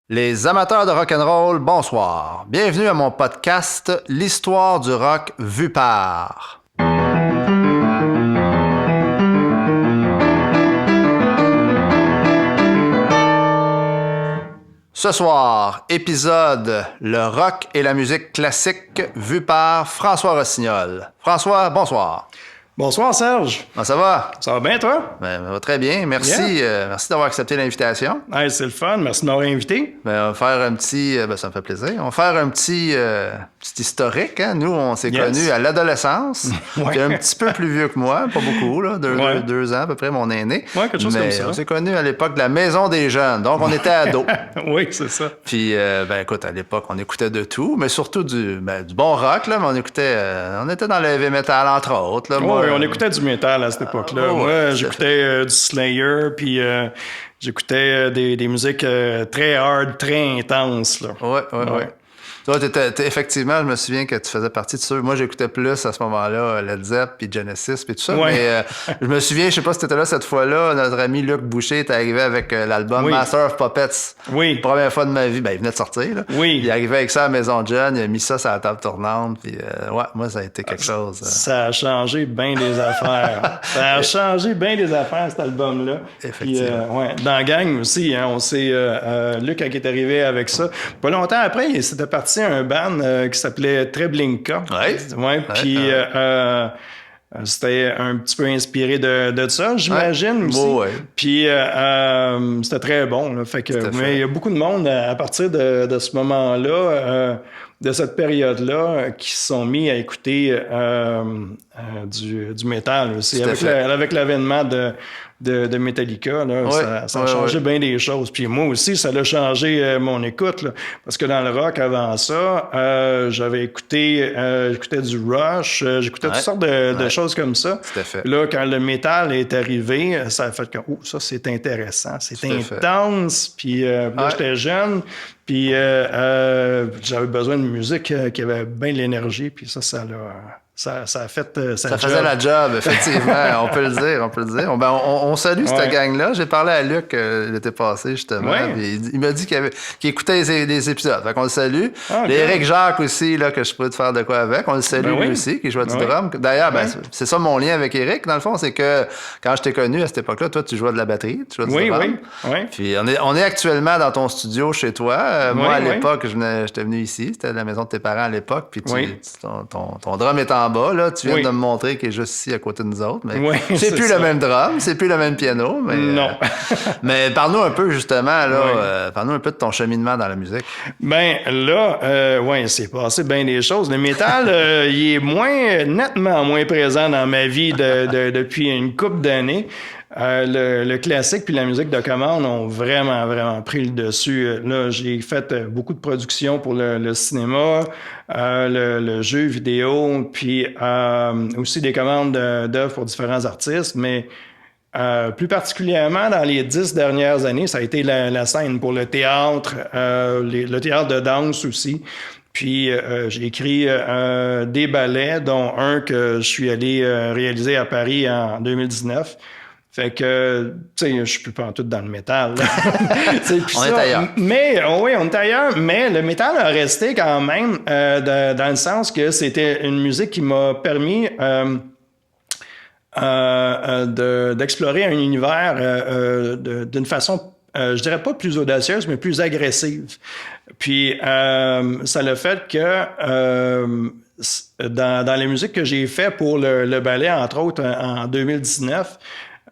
Les amateurs de rock'n'roll, bonsoir. Bienvenue à mon podcast L'histoire du rock vue par. Ce soir, épisode Le rock et la musique classique vue par François Rossignol. François, bonsoir. Bonsoir Serge. Comment ça va? Ça va bien toi? Ben, ça va très bien. Merci, merci d'avoir accepté l'invitation. Hey, c'est le fun. Merci de m'avoir invité. Ben, on va faire un petit... ça me fait plaisir. On va faire un petit historique. Hein? Nous, on s'est connus à l'adolescence. Ouais. Tu es un petit peu plus vieux que moi, pas beaucoup, là, deux ans à peu près, mon aîné. Ouais, quelque chose mais comme ça. On s'est connus à l'époque de la Maison des Jeunes. Donc, on était ados. Oui, c'est ça. Puis, écoute, à l'époque, on écoutait de tout, mais surtout du bon rock, là, mais on écoutait... on était dans le heavy metal, entre autres. Là, Oui, on écoutait du métal à cette époque-là. Moi, j'écoutais du Slayer, puis j'écoutais des musiques très hard, très intenses. Oui. Toi, effectivement, je me souviens que tu faisais partie de ceux. Moi, j'écoutais plus à ce moment-là Led Zepp, puis Genesis, puis tout ça. Ouais. Mais je me souviens, je sais pas si tu étais là cette fois-là, notre ami Luc Boucher est arrivé avec l'album Master of Puppets. Oui. Première fois de ma vie. Ben, il venait de sortir. Là. Oui. Il est arrivé avec ça à la Maison de John, il a mis ça sur la table tournante. Puis, moi, ça a été quelque chose. Ça a changé bien des affaires. Ça a changé bien des affaires, cet album-là. Effectivement. Puis, dans la gang aussi, hein, on s'est... Luc, quand il est arrivé avec ça, pas longtemps après, il s'était parti un band qui s'appelait Treblinka. Ouais. Puis c'était un petit peu inspiré de ça, j'imagine aussi. Ouais. Puis c'était très bon. Là. Fait que, mais il y a beaucoup de monde à partir de ce moment-là, de cette période-là, qui se sont mis à écouter du métal aussi. Avec l'avènement de Metallica, là, ça a changé bien des choses. Puis moi aussi, ça a changé mon écoute. Là, parce que dans le rock, avant ça, j'écoutais du Rush, j'écoutais toutes sortes de choses comme ça. Tout à fait. Là, quand le métal est arrivé, ça a fait que, ça, c'est intéressant, c'est intense. Puis là, j'étais jeune, puis j'avais besoin de musique qui avait bien de l'énergie, puis ça a fait ça faisait la job, effectivement. on peut le dire. On salue cette gang-là. J'ai parlé à Luc l'été passé, justement. Il m'a dit qu'il écoutait les épisodes. Fait qu'on le salue. Éric Jacques aussi, là, que je pourrais te faire de quoi avec. On le salue lui aussi, qui jouait du drum. D'ailleurs, c'est ça mon lien avec Éric, dans le fond, c'est que quand je t'ai connu à cette époque-là, toi, tu jouais de la batterie, tu jouais du drum. Oui. Puis on est actuellement dans ton studio chez toi. Moi, à l'époque, j'étais venu ici. C'était la maison de tes parents à l'époque. Puis ton drum est en bas, là, tu viens de me montrer qu'il est juste ici à côté de nous autres. Mais c'est plus le même drum, c'est plus le même piano. Mais, non. Mais parle-nous un peu, justement, là, parle-nous un peu de ton cheminement dans la musique. Ben là, c'est passé bien des choses. Le métal, il est nettement moins présent dans ma vie depuis une couple d'années. Le classique puis la musique de commande ont vraiment pris le dessus. Là, j'ai fait beaucoup de productions pour le cinéma, le jeu vidéo, puis aussi des commandes d'œuvres pour différents artistes, mais plus particulièrement dans les 10 dernières années, ça a été la scène pour le théâtre, le théâtre de danse aussi. Puis j'ai écrit des ballets, dont un que je suis allé réaliser à Paris en 2019. Fait que, tu sais, je suis plus pantoute dans le métal. On est ailleurs. Mais, oui, on est ailleurs, mais le métal a resté quand même dans le sens que c'était une musique qui m'a permis d'explorer un univers d'une façon, je dirais pas plus audacieuse, mais plus agressive. Puis, ça l'a fait que dans les musiques que j'ai fait pour le ballet, entre autres, en 2019,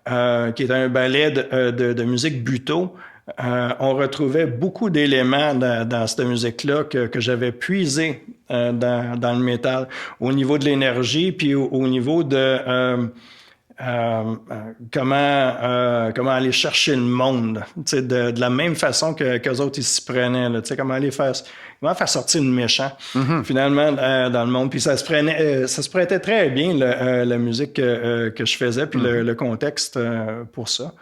qui est un ballet de musique buto, on retrouvait beaucoup d'éléments dans cette musique-là que j'avais puisé dans le métal, au niveau de l'énergie, puis au niveau de comment aller chercher le monde, tu sais, de la même façon qu'eux autres ils s'y prenaient, tu sais, comment faire sortir le méchant finalement dans le monde. Puis ça se prêtait très bien la musique que je faisais, puis le contexte pour ça.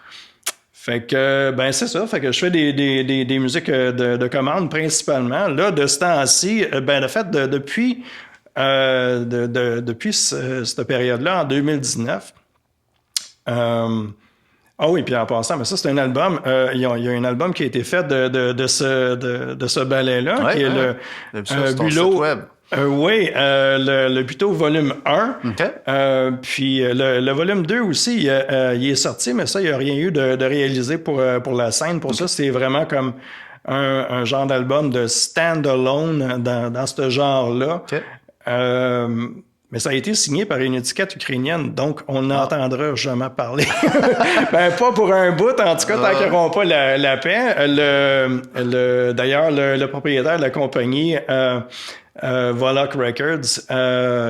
Fait que c'est ça, fait que je fais des musiques de commande principalement. Là, de ce temps-ci, de fait depuis cette période-là, en 2019. Ah oui, puis en passant, mais ça, c'est un album. Il y a un album qui a été fait de ce ballet-là, qui est le Bulot. Oui, le Buteau volume 1. Okay. Puis le volume 2 aussi, il est sorti, mais ça, il n'y a rien eu de réalisé pour la scène. Pour ça, c'est vraiment comme un genre d'album de stand-alone dans ce genre-là. Okay. Mais ça a été signé par une étiquette ukrainienne, donc on n'entendra jamais parler. Ben, pas pour un bout, en tout cas, tant qu'ils n'auront pas la paix. D'ailleurs, le propriétaire de la compagnie... Volok Records,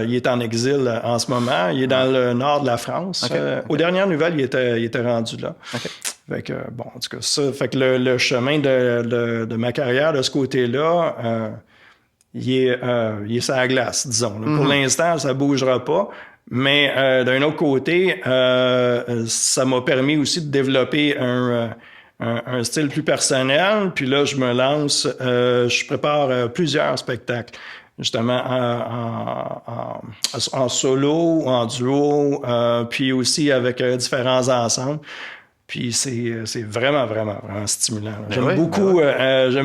il est en exil en ce moment. Il est dans le nord de la France. Aux dernières nouvelles, il était rendu là. Okay. Fait que, bon, en tout cas, ça. Fait que le chemin de ma carrière de ce côté-là, il est sur la glace, disons. Mm-hmm. Pour l'instant, ça bougera pas. Mais d'un autre côté, ça m'a permis aussi de développer un style plus personnel, puis là, je me lance, je prépare plusieurs spectacles, justement en solo, en duo, puis aussi avec différents ensembles. Puis c'est vraiment, vraiment, vraiment stimulant. J'aime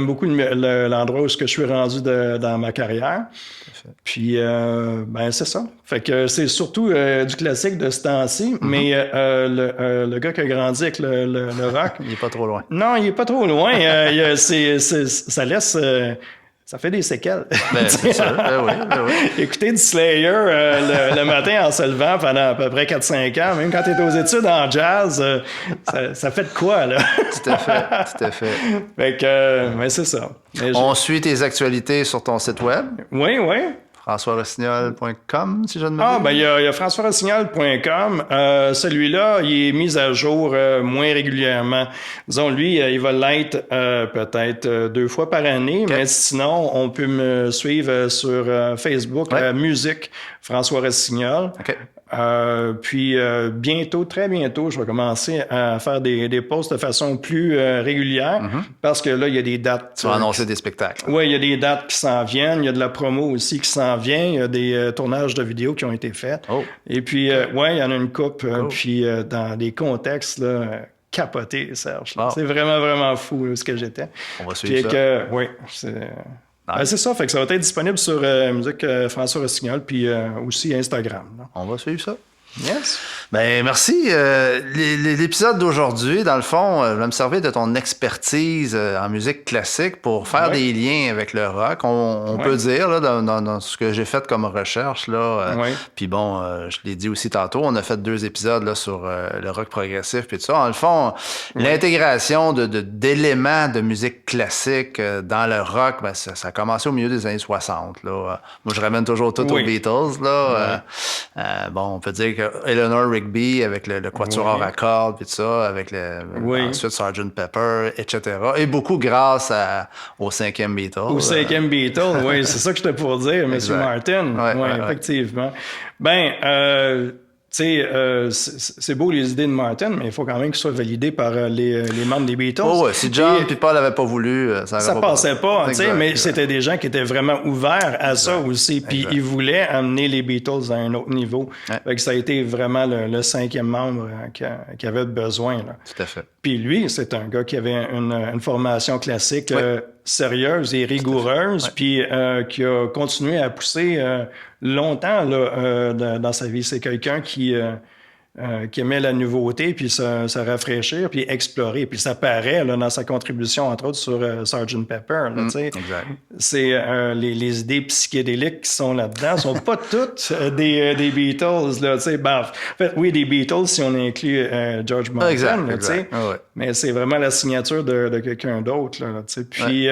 beaucoup l'endroit où je suis rendu dans ma carrière. Puis, ben c'est ça. Fait que c'est surtout du classique de ce temps-ci, mais le gars qui a grandi avec le rock... Il est pas trop loin. Non, il est pas trop loin. Ça laisse... ça fait des séquelles. Ben, c'est sûr. Ben oui. Écouter du Slayer le matin en se levant pendant à peu près 4-5 ans, même quand tu es aux études en jazz, ça fait de quoi, là? Tout à fait. Fait que, mais c'est ça. On suit tes actualités sur ton site web. Oui. FrançoisRossignol.com, si je ne me trompe. Ben, il y a FrançoisRossignol.com. Celui-là, il est mis à jour moins régulièrement. Disons, lui, il va l'être peut-être 2 fois par année, okay. Mais sinon, on peut me suivre sur Facebook, Musique François Rossignol. Okay. Puis bientôt, très bientôt, je vais commencer à faire des posts de façon plus régulière parce que là, il y a des dates. Tu vas annoncer des spectacles. Oui, il y a des dates qui s'en viennent. Il y a de la promo aussi qui s'en vient. Il y a des tournages de vidéos qui ont été faits. Oh. Et puis, il y en a une couple. Puis dans des contextes là, capotés, Serge. Oh. C'est vraiment, vraiment fou ce que j'étais. On va suivre ça. Oui, c'est ça, fait que ça va être disponible sur Musique François Rossignol, puis aussi Instagram. Là. On va suivre ça. Yes. Ben merci. L'épisode d'aujourd'hui, dans le fond, va me servir de ton expertise en musique classique pour faire des liens avec le rock. On peut dire là, dans ce que j'ai fait comme recherche là. Puis bon, je l'ai dit aussi tantôt, on a fait 2 épisodes là sur le rock progressif puis tout ça. Dans le fond, l'intégration d'éléments de musique classique dans le rock, ben, ça a commencé au milieu des années 60 là. Moi, je ramène toujours tout aux Beatles là. Bon, on peut dire que Eleanor Rigby avec le quatuor à cordes, puis tout ça, avec ensuite Sgt. Pepper, etc. Et beaucoup grâce au 5e Beatle. Au 5e Beatle, oui, c'est ça que j'étais pour dire, M. Martin. Oui, effectivement. Ben, tu sais, c'est beau les idées de Martin, mais il faut quand même qu'ils soient validés par les membres des Beatles. Oh ouais, si John et Paul n'avaient pas voulu, ça passait pas, tu sais, mais c'était des gens qui étaient vraiment ouverts à ça aussi, puis ils voulaient amener les Beatles à un autre niveau. Fait que ça a été vraiment le 5e membre qui avait besoin. Là. Tout à fait. Puis lui, c'est un gars qui avait une formation classique sérieuse et rigoureuse, puis qui a continué à pousser longtemps là, dans sa vie. C'est quelqu'un qui aimait la nouveauté, puis se rafraîchir, puis explorer. Puis ça paraît là, dans sa contribution, entre autres, sur Sgt. Pepper. Là, exact. C'est les idées psychédéliques qui sont là-dedans sont pas toutes des Beatles. Là, ben, en fait, oui, des Beatles si on inclut George Martin. Exact. Mais c'est vraiment la signature de quelqu'un d'autre. Là, puis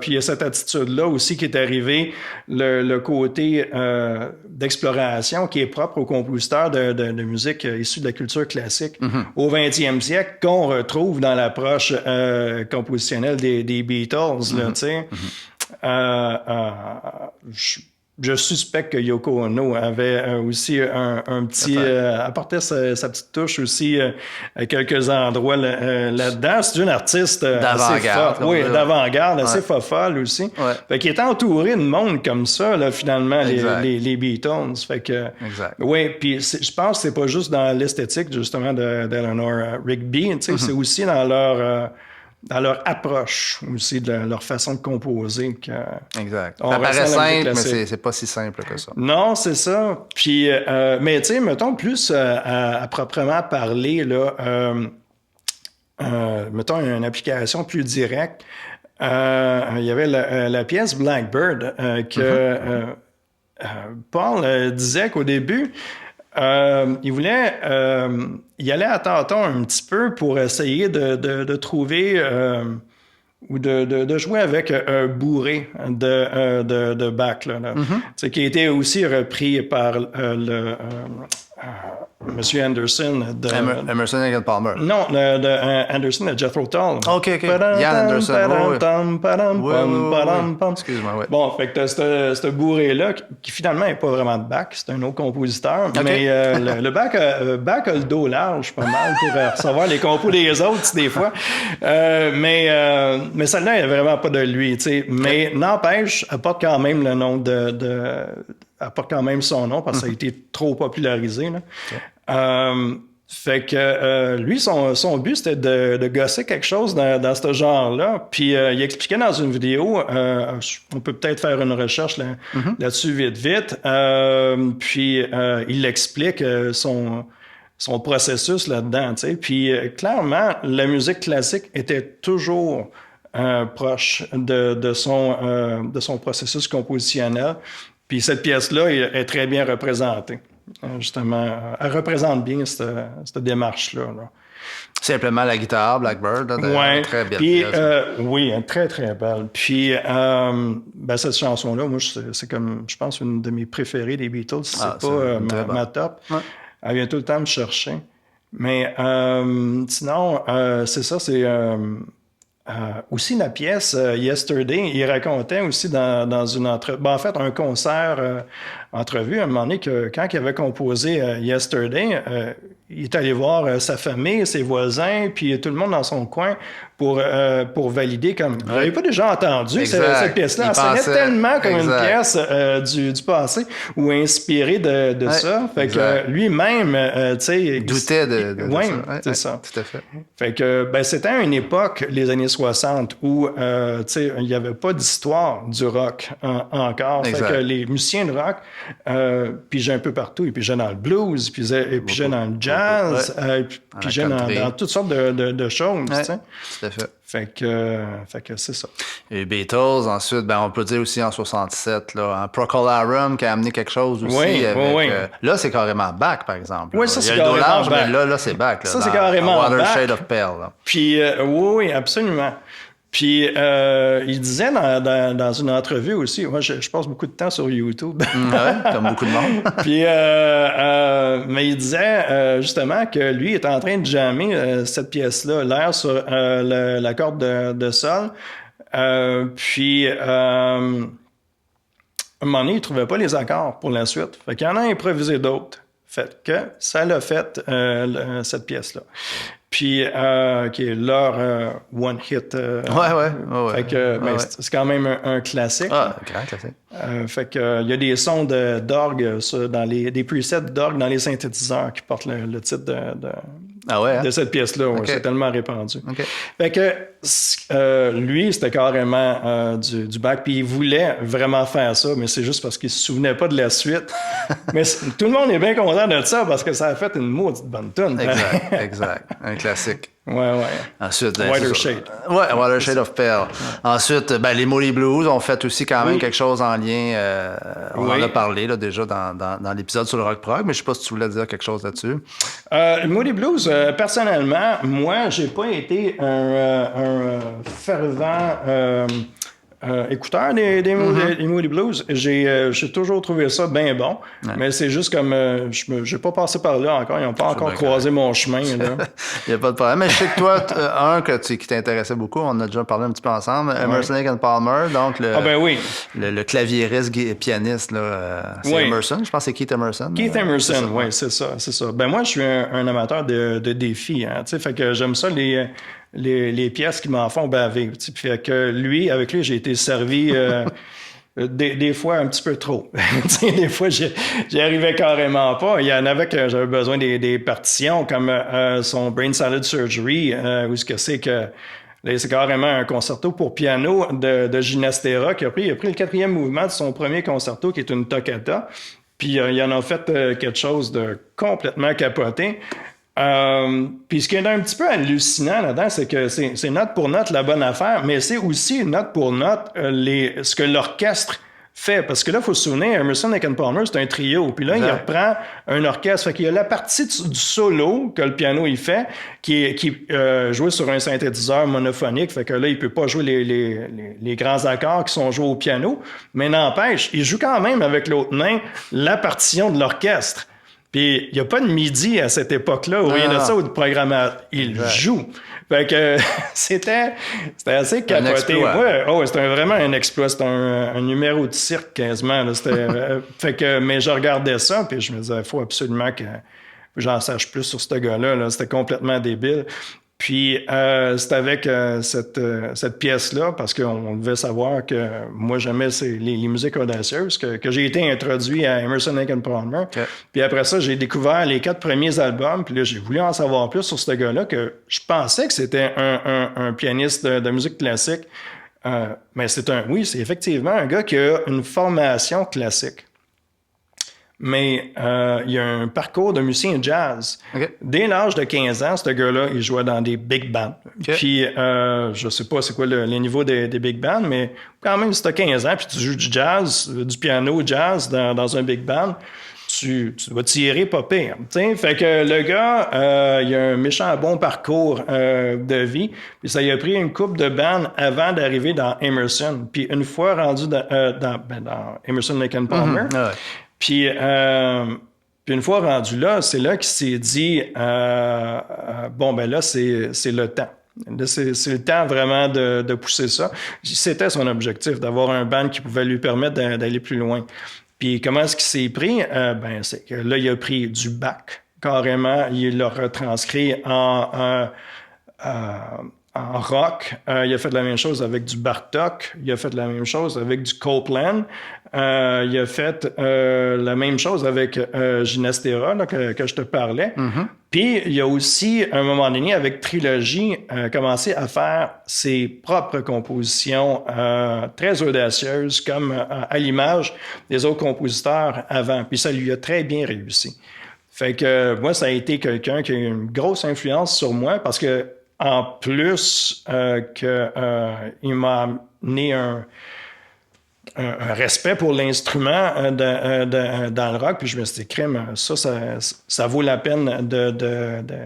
puis il y a cette attitude-là aussi qui est arrivée, le côté d'exploration qui est propre aux compositeurs de musique issus de la culture classique au 20e siècle, qu'on retrouve dans l'approche compositionnelle des Beatles. Là, je suspecte que Yoko Ono avait aussi un petit... apportait sa petite touche aussi à quelques endroits là-dedans. C'est une artiste assez forte. Oui, d'avant-garde, assez fofolle aussi. Ouais. Fait qu'il était entouré de monde comme ça, là, finalement, les Beatles. Fait que... Exact. Oui, puis je pense que c'est pas juste dans l'esthétique, justement, d'Eleanor Rigby. Tu sais, c'est aussi dans leur approche aussi, de leur façon de composer. Exact. Ça paraît simple, mais c'est pas si simple que ça. Non, c'est ça. Puis, mais tu sais, mettons plus à proprement parler, là, mettons une application plus directe. Il y avait la pièce Blackbird que Paul disait qu'au début, il voulait y aller à tâtons un petit peu pour essayer de trouver ou de jouer avec Bourré de Bach, là. Qui a été aussi repris par Monsieur Anderson Emerson et Palmer. Non, de Anderson de Jethro Tull. OK. Ian Anderson. Excuse-moi, oui. Bon, fait que t'as ce bourré-là qui finalement n'est pas vraiment de Bach, c'est un autre compositeur. Okay. Mais le Bach a le dos large pas mal pour recevoir les compos des autres des fois. Mais celle-là, il n'y a vraiment pas de lui, tu sais. Mais n'empêche, elle porte quand même le nom elle porte quand même son nom parce que ça a été trop popularisé, là. Okay. Fait que lui, son but, c'était de gosser quelque chose dans ce genre-là. Puis il expliquait dans une vidéo, on peut peut-être faire une recherche là-dessus vite. Puis il explique son processus là-dedans, tu sais. Puis clairement, la musique classique était toujours proche de son processus compositionnel. Puis cette pièce-là est très bien représentée. Justement, elle représente bien cette démarche-là. Là. Simplement la guitare, Blackbird, là, très belle. Puis, oui, très, très belle. Puis, cette chanson-là, moi, c'est comme, je pense, une de mes préférées des Beatles. C'est pas ma top. Ouais. Elle vient tout le temps me chercher. Mais sinon, c'est ça, c'est... aussi la pièce Yesterday, il racontait aussi dans une un concert entrevue à un moment donné que quand il avait composé Yesterday, il est allé voir sa famille, ses voisins, puis tout le monde dans son coin pour valider comme... Vous n'avez pas déjà entendu cette pièce-là? Elle sonnait tellement comme une pièce du passé ou inspirée de ça. Fait que lui-même, tu sais... Il doutait de ça. Oui, c'est ça. Tout à fait. Fait que, c'était une époque, les années 60, où, tu sais, il n'y avait pas d'histoire du rock encore. Exact. Fait que les musiciens de rock pigeaient un peu partout. Ils pigeaient dans le blues, ils pigeaient dans le jazz, ils pigeaient dans toutes sortes de choses, tu sais. Tout à fait. Fait que c'est ça. Les Beatles, ensuite, on peut dire aussi en 67, là, Procol Harum qui a amené quelque chose aussi. Oui, avec, là, c'est carrément Bach, par exemple. Oui, ça, c'est carrément Bach. Mais là, c'est Bach. Là, ça, c'est carrément Bach. Watershed of Pale. Là. Puis, oui, absolument. Puis, il disait dans une entrevue aussi, moi, je passe beaucoup de temps sur YouTube. Comme beaucoup de monde. Puis, mais il disait justement que lui est en train de jammer cette pièce-là, l'air sur la corde de sol. Puis, à un moment donné, il trouvait pas les accords pour la suite. Fait qu'il en a improvisé d'autres. Fait que ça l'a fait, cette pièce-là. Puis, qui est leur one hit. Ouais. Fait que, c'est quand même un classique. Ah, grand classique. Fait que, il y a des sons d'orgue des presets d'orgue dans les synthétiseurs qui portent le titre de cette pièce-là. Okay. C'est tellement répandu. Okay. Fait que, lui, c'était carrément du Bach, puis il voulait vraiment faire ça, mais c'est juste parce qu'il se souvenait pas de la suite. Mais tout le monde est bien content de ça parce que ça a fait une maudite bonne tune. Exact. Un classique. Ouais. Ensuite, Watershed. Watershed of Pale. Ensuite, les Moody Blues ont fait aussi quand même quelque chose en lien. On en a parlé là, déjà dans l'épisode sur le rock prog, mais je sais pas si tu voulais dire quelque chose là-dessus. Moody Blues, personnellement, moi, j'ai pas été un fervent écouteur des Moody Blues. J'ai toujours trouvé ça bien bon, mais c'est juste comme je n'ai pas passé par là encore. Ils n'ont pas encore croisé mon chemin. Il n'y a pas de problème. Mais je sais que toi, qui t'intéressait beaucoup, on a déjà parlé un petit peu ensemble, Emerson, Lake and Palmer, donc le claviériste et pianiste, là, c'est Emerson. Je pense que c'est Keith Emerson. Keith Emerson, oui, c'est ça. Ben moi, je suis un amateur de défis. Hein, fait que j'aime ça les pièces qui m'en font baver. Fait que avec lui, j'ai été servi des fois un petit peu trop. Des fois, j'y arrivais carrément pas. Il y en avait que j'avais besoin des partitions, comme son Brain Salad Surgery, où c'est que c'est carrément un concerto pour piano de Ginastera il a pris le 4e mouvement de son premier concerto, qui est une toccata. Puis il en a fait quelque chose de complètement capoté. Puis ce qui est un petit peu hallucinant là-dedans, c'est que c'est note pour note la bonne affaire, mais c'est aussi note pour note ce que l'orchestre fait. Parce que là, il faut se souvenir, Emerson, Lake and Palmer, c'est un trio. Puis là, il reprend un orchestre. Fait qu'il y a la partie du solo que le piano il fait, qui est joué sur un synthétiseur monophonique. Fait que là, il peut pas jouer les grands accords qui sont joués au piano. Mais n'empêche, il joue quand même avec l'autre main la partition de l'orchestre. Puis, il n'y a pas de MIDI à cette époque-là, ou rien de ça, ou de programmeur. Il joue. Fait que c'était assez capoté. C'était vraiment un exploit. C'était un numéro de cirque, quasiment. Là. Fait que, mais je regardais ça, puis je me disais, il faut absolument que j'en sache plus sur ce gars-là. Là. C'était complètement débile. Puis, c'est avec cette pièce-là, parce qu'on devait savoir que moi, j'aimais les musiques audacieuses, que j'ai été introduit à Emerson, Lake and Palmer. Okay. Puis après ça, j'ai découvert les 4 premiers albums, puis là, j'ai voulu en savoir plus sur ce gars-là, que je pensais que c'était un pianiste de musique classique. Mais c'est effectivement un gars qui a une formation classique. Mais il y a un parcours de musicien jazz. Okay. Dès l'âge de 15 ans, ce gars-là, il jouait dans des big bands. Okay. Puis, je sais pas c'est quoi le niveau des big bands, mais quand même, si tu as 15 ans puis tu joues du jazz, du piano jazz dans un big band, tu vas tirer pas pire. T'sais? Fait que le gars, il a un méchant bon parcours de vie. Puis ça lui a pris une couple de bandes avant d'arriver dans Emerson. Puis une fois rendu dans Emerson, Lake and Palmer, Puis une fois rendu là, c'est là qu'il s'est dit là, c'est le temps. Là, c'est le temps vraiment de pousser ça. C'était son objectif, d'avoir un band qui pouvait lui permettre d'aller plus loin. Puis comment est-ce qu'il s'est pris? C'est que là, il a pris du Bach, carrément. Il l'a retranscrit en rock. Il a fait la même chose avec du Bartók. Il a fait la même chose avec du Copland. Il a fait la même chose avec Ginastera, là, que je te parlais. Mm-hmm. Puis, il a aussi, à un moment donné, avec Trilogy, commencé à faire ses propres compositions très audacieuses, comme à l'image des autres compositeurs avant. Puis ça lui a très bien réussi. Fait que moi, ça a été quelqu'un qui a eu une grosse influence sur moi, parce que en plus il m'a amené un respect pour l'instrument dans le rock, puis je me suis dit, crème, ça vaut la peine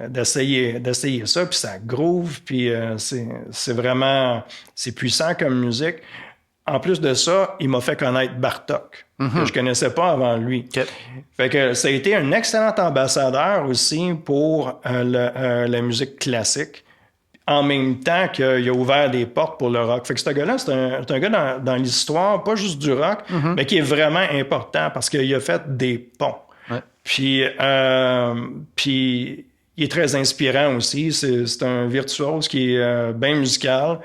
d'essayer ça, puis ça groove, puis c'est vraiment, c'est puissant comme musique. En plus de ça, il m'a fait connaître Bartók, que je connaissais pas avant lui. Okay. Fait que ça a été un excellent ambassadeur aussi pour la musique classique, en même temps qu'il a ouvert des portes pour le rock. Fait que ce gars-là, c'est un gars dans l'histoire, pas juste du rock, mais qui est vraiment important parce qu'il a fait des ponts. Ouais. Puis il est très inspirant aussi. C'est un virtuose qui est bien musical,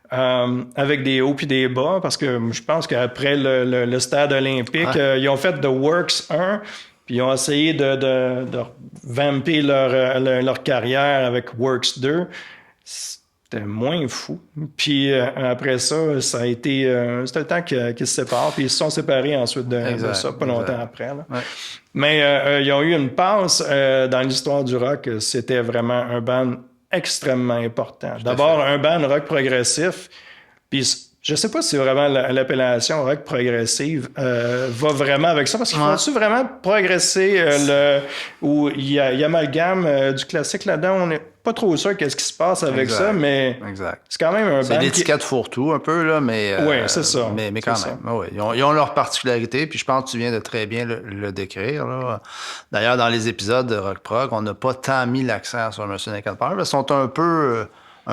avec des hauts puis des bas, parce que je pense qu'après le stade olympique, ils ont fait The Works 1, puis ils ont essayé de vamper leur carrière avec Works 2. C'était moins fou. Puis après ça, ça a été... c'était le temps qu'ils se séparent. Puis ils se sont séparés ensuite de ça, pas longtemps après. Là. Ouais. Mais ils ont eu une passe dans l'histoire du rock. C'était vraiment un band extrêmement important. D'abord, un band rock progressif. Puis Je sais pas si vraiment l'appellation rock progressive va vraiment avec ça, parce qu'ils font-tu vraiment progresser où il amalgame du classique là-dedans? On n'est pas trop sûr qu'est-ce qui se passe avec ça, mais c'est quand même un band. C'est l'étiquette fourre-tout un peu, là, mais... oui, c'est ça. Mais quand même, oui. Ils ont leur particularité, puis je pense que tu viens de très bien le décrire, là. D'ailleurs, dans les épisodes de Rock Prog, on n'a pas tant mis l'accent sur Emerson Lake and Palmer, parce qu'ils sont un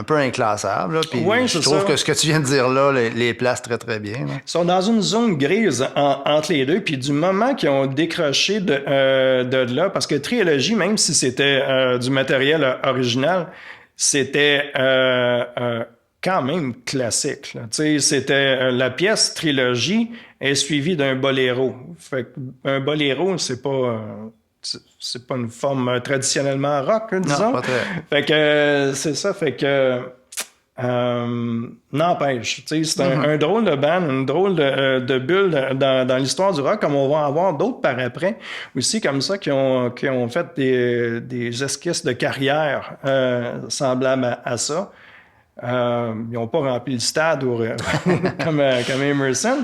peu inclassables. Puis je trouve que ce que tu viens de dire là les place très, très bien. Là. Ils sont dans une zone grise entre les deux. Puis du moment qu'ils ont décroché de là, parce que Trilogy, même si c'était du matériel original, c'était quand même classique. C'était la pièce Trilogy est suivie d'un boléro. Fait un boléro, c'est pas une forme traditionnellement rock, disons. Non, pas très. Fait que c'est ça, fait que n'empêche, c'est un drôle de band, une drôle de bulle dans l'histoire du rock, comme on va en avoir d'autres par après aussi comme ça qui ont fait des esquisses de carrière semblables à ça. Ils n'ont pas rempli le stade comme Emerson,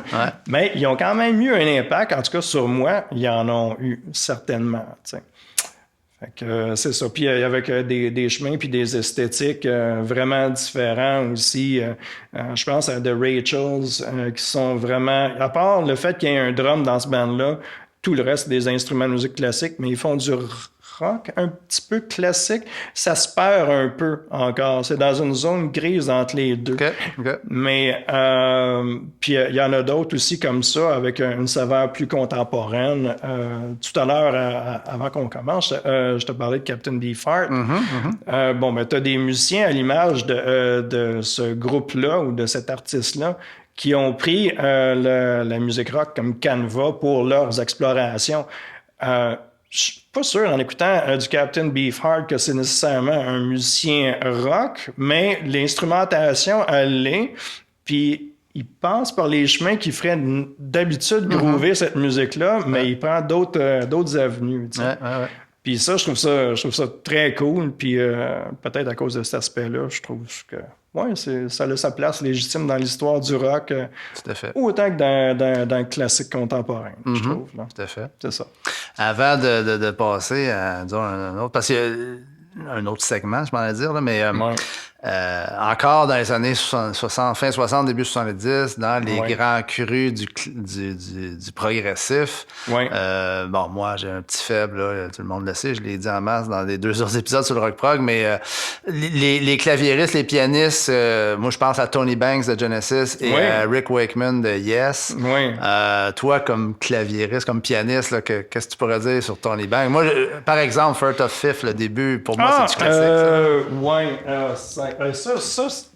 mais ils ont quand même eu un impact, en tout cas sur moi, ils en ont eu certainement. T'sais. Fait que c'est ça. Puis avec des chemins puis des esthétiques vraiment différents aussi. Je pense à The Rachels qui sont vraiment... À part le fait qu'il y ait un drum dans ce band-là, tout le reste des instruments de musique classique, mais ils font du rock un petit peu classique, ça se perd un peu encore. C'est dans une zone grise entre les deux. Okay. Mais puis il y en a d'autres aussi comme ça, avec une saveur plus contemporaine. Tout à l'heure, avant qu'on commence, je te parlais de Captain Beefheart. Bon, ben t'as des musiciens à l'image de ce groupe-là ou de cet artiste-là qui ont pris la musique rock comme canevas pour leurs explorations. Je suis pas sûr, en écoutant du Captain Beefheart, que c'est nécessairement un musicien rock, mais l'instrumentation, elle l'est. Puis il passe par les chemins qui feraient d'habitude groover cette musique-là, mais il prend d'autres avenues. Puis ça, je trouve ça très cool. Puis peut-être à cause de cet aspect-là, je trouve que ça a sa place légitime dans l'histoire du rock. Tout à fait. Autant que dans le classique contemporain, je trouve. Là. Tout à fait. C'est ça. Avant de passer à disons, un autre, parce qu'il y a un autre segment, je m'en ai dire, là, mais encore dans les années 60, fin 60, début 70, dans les grands crus du progressif. Bon, moi, j'ai un petit faible, là, tout le monde le sait, je l'ai dit en masse dans les 2 autres épisodes sur le rock prog, mais les claviéristes, les pianistes, moi, je pense à Tony Banks de Genesis et à Rick Wakeman de Yes. Toi, comme claviériste, comme pianiste, là, qu'est-ce que tu pourrais dire sur Tony Banks? Moi, par exemple, First of Fifth, le début, pour moi, c'est du classique.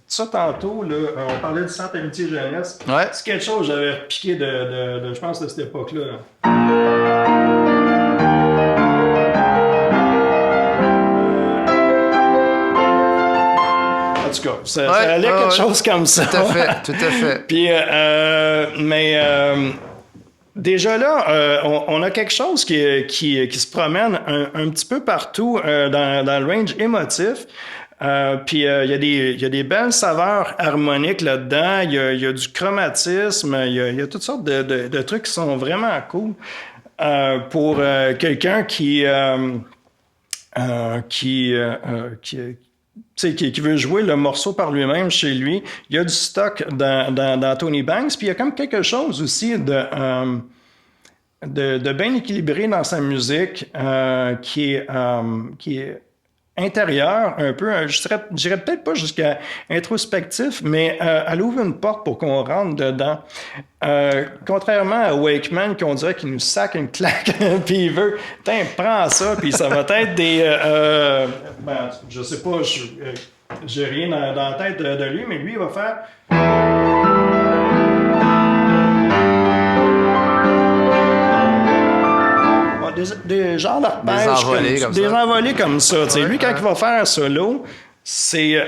Ça, tantôt, là, on parlait du Centre Amitié Jeunesse. C'est quelque chose que j'avais piqué de je pense, de cette époque-là. En tout cas, ça allait quelque chose comme ça. Tout à fait. Puis, déjà là, on a quelque chose qui se promène un petit peu partout dans le range émotif. Puis il y a des belles saveurs harmoniques là-dedans, il y a du chromatisme, il y a toutes sortes de trucs qui sont vraiment cool pour quelqu'un qui veut jouer le morceau par lui-même chez lui. Il y a du stock dans Tony Banks, puis il y a comme quelque chose aussi de bien équilibré dans sa musique qui est intérieur un peu, je dirais peut-être pas jusqu'à introspectif, mais elle ouvre une porte pour qu'on rentre dedans. Contrairement à Wakeman, qu'on dirait qu'il nous sac une claque, puis il veut, prends ça, puis ça va être des... je sais pas, j'ai rien dans la tête de lui, mais lui, il va faire... Des genres d'arpèges, des envolées comme ça. Lui, quand il va faire un solo, c'est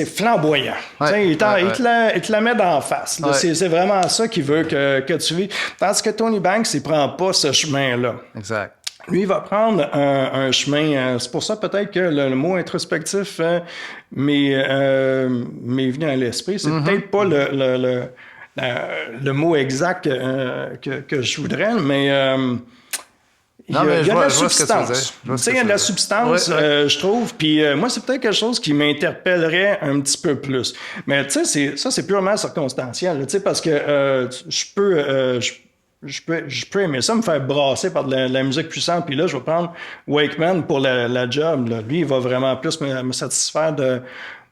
flamboyant. Il te la met d'en face. C'est vraiment ça qu'il veut que tu vis. Tandis que Tony Banks, il prend pas ce chemin-là. Exact. Lui, il va prendre un chemin. C'est pour ça peut-être que le mot introspectif m'est venu à l'esprit. C'est peut-être pas le mot exact que je voudrais, mais il y a de la substance. Il y a de la substance, je trouve. Puis moi, c'est peut-être quelque chose qui m'interpellerait un petit peu plus. Mais tu sais, ça, c'est purement circonstanciel. Tu sais, parce que je peux aimer ça, me faire brasser par de la musique puissante. Puis là, je vais prendre Wakeman pour la job. Là. Lui, il va vraiment plus me satisfaire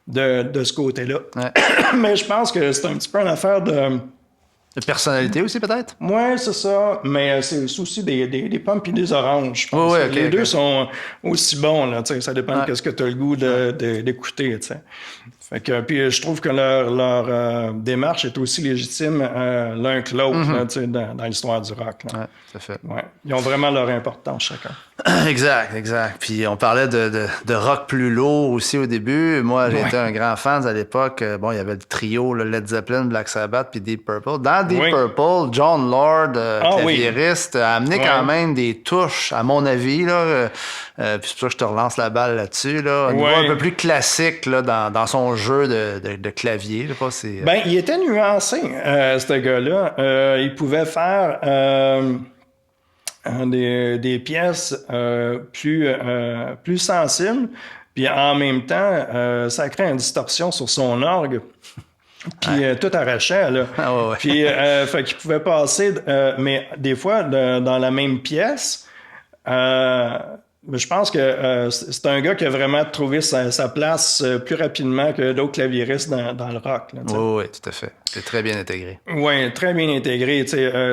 de ce côté-là. Ouais. Mais je pense que c'est un petit peu une affaire de personnalité aussi, peut-être? Oui, c'est ça. Mais c'est aussi des pommes et des oranges, je pense. Les deux sont aussi bons. Là, ça dépend de ce que tu as le goût d'écouter. Fait que, puis je trouve que leur démarche est aussi légitime l'un que l'autre dans l'histoire du rock. Oui, tout à fait. Ouais. Ils ont vraiment leur importance chacun. Exact. Puis on parlait de rock plus lourd aussi au début. Moi, j'ai été un grand fan à l'époque. Bon, il y avait le trio Led Zeppelin, Black Sabbath puis Deep Purple. Dans Deep Purple, John Lord, claviériste, a amené quand même des touches, à mon avis. Là, puis c'est pour ça que je te relance la balle là-dessus. Là, un niveau un peu plus classique là, dans son jeu de clavier. Je sais pas, c'est, Ben, il était nuancé, ce gars-là. Il pouvait faire des pièces plus sensibles, puis en même temps, ça crée une distorsion sur son orgue. Puis tout arrachait, là. Puis fait qu'il pouvait passer, mais des fois, dans la même pièce, je pense que c'est un gars qui a vraiment trouvé sa place plus rapidement que d'autres claviéristes dans le rock. Là, oui, tout à fait. C'est très bien intégré. Oui, très bien intégré.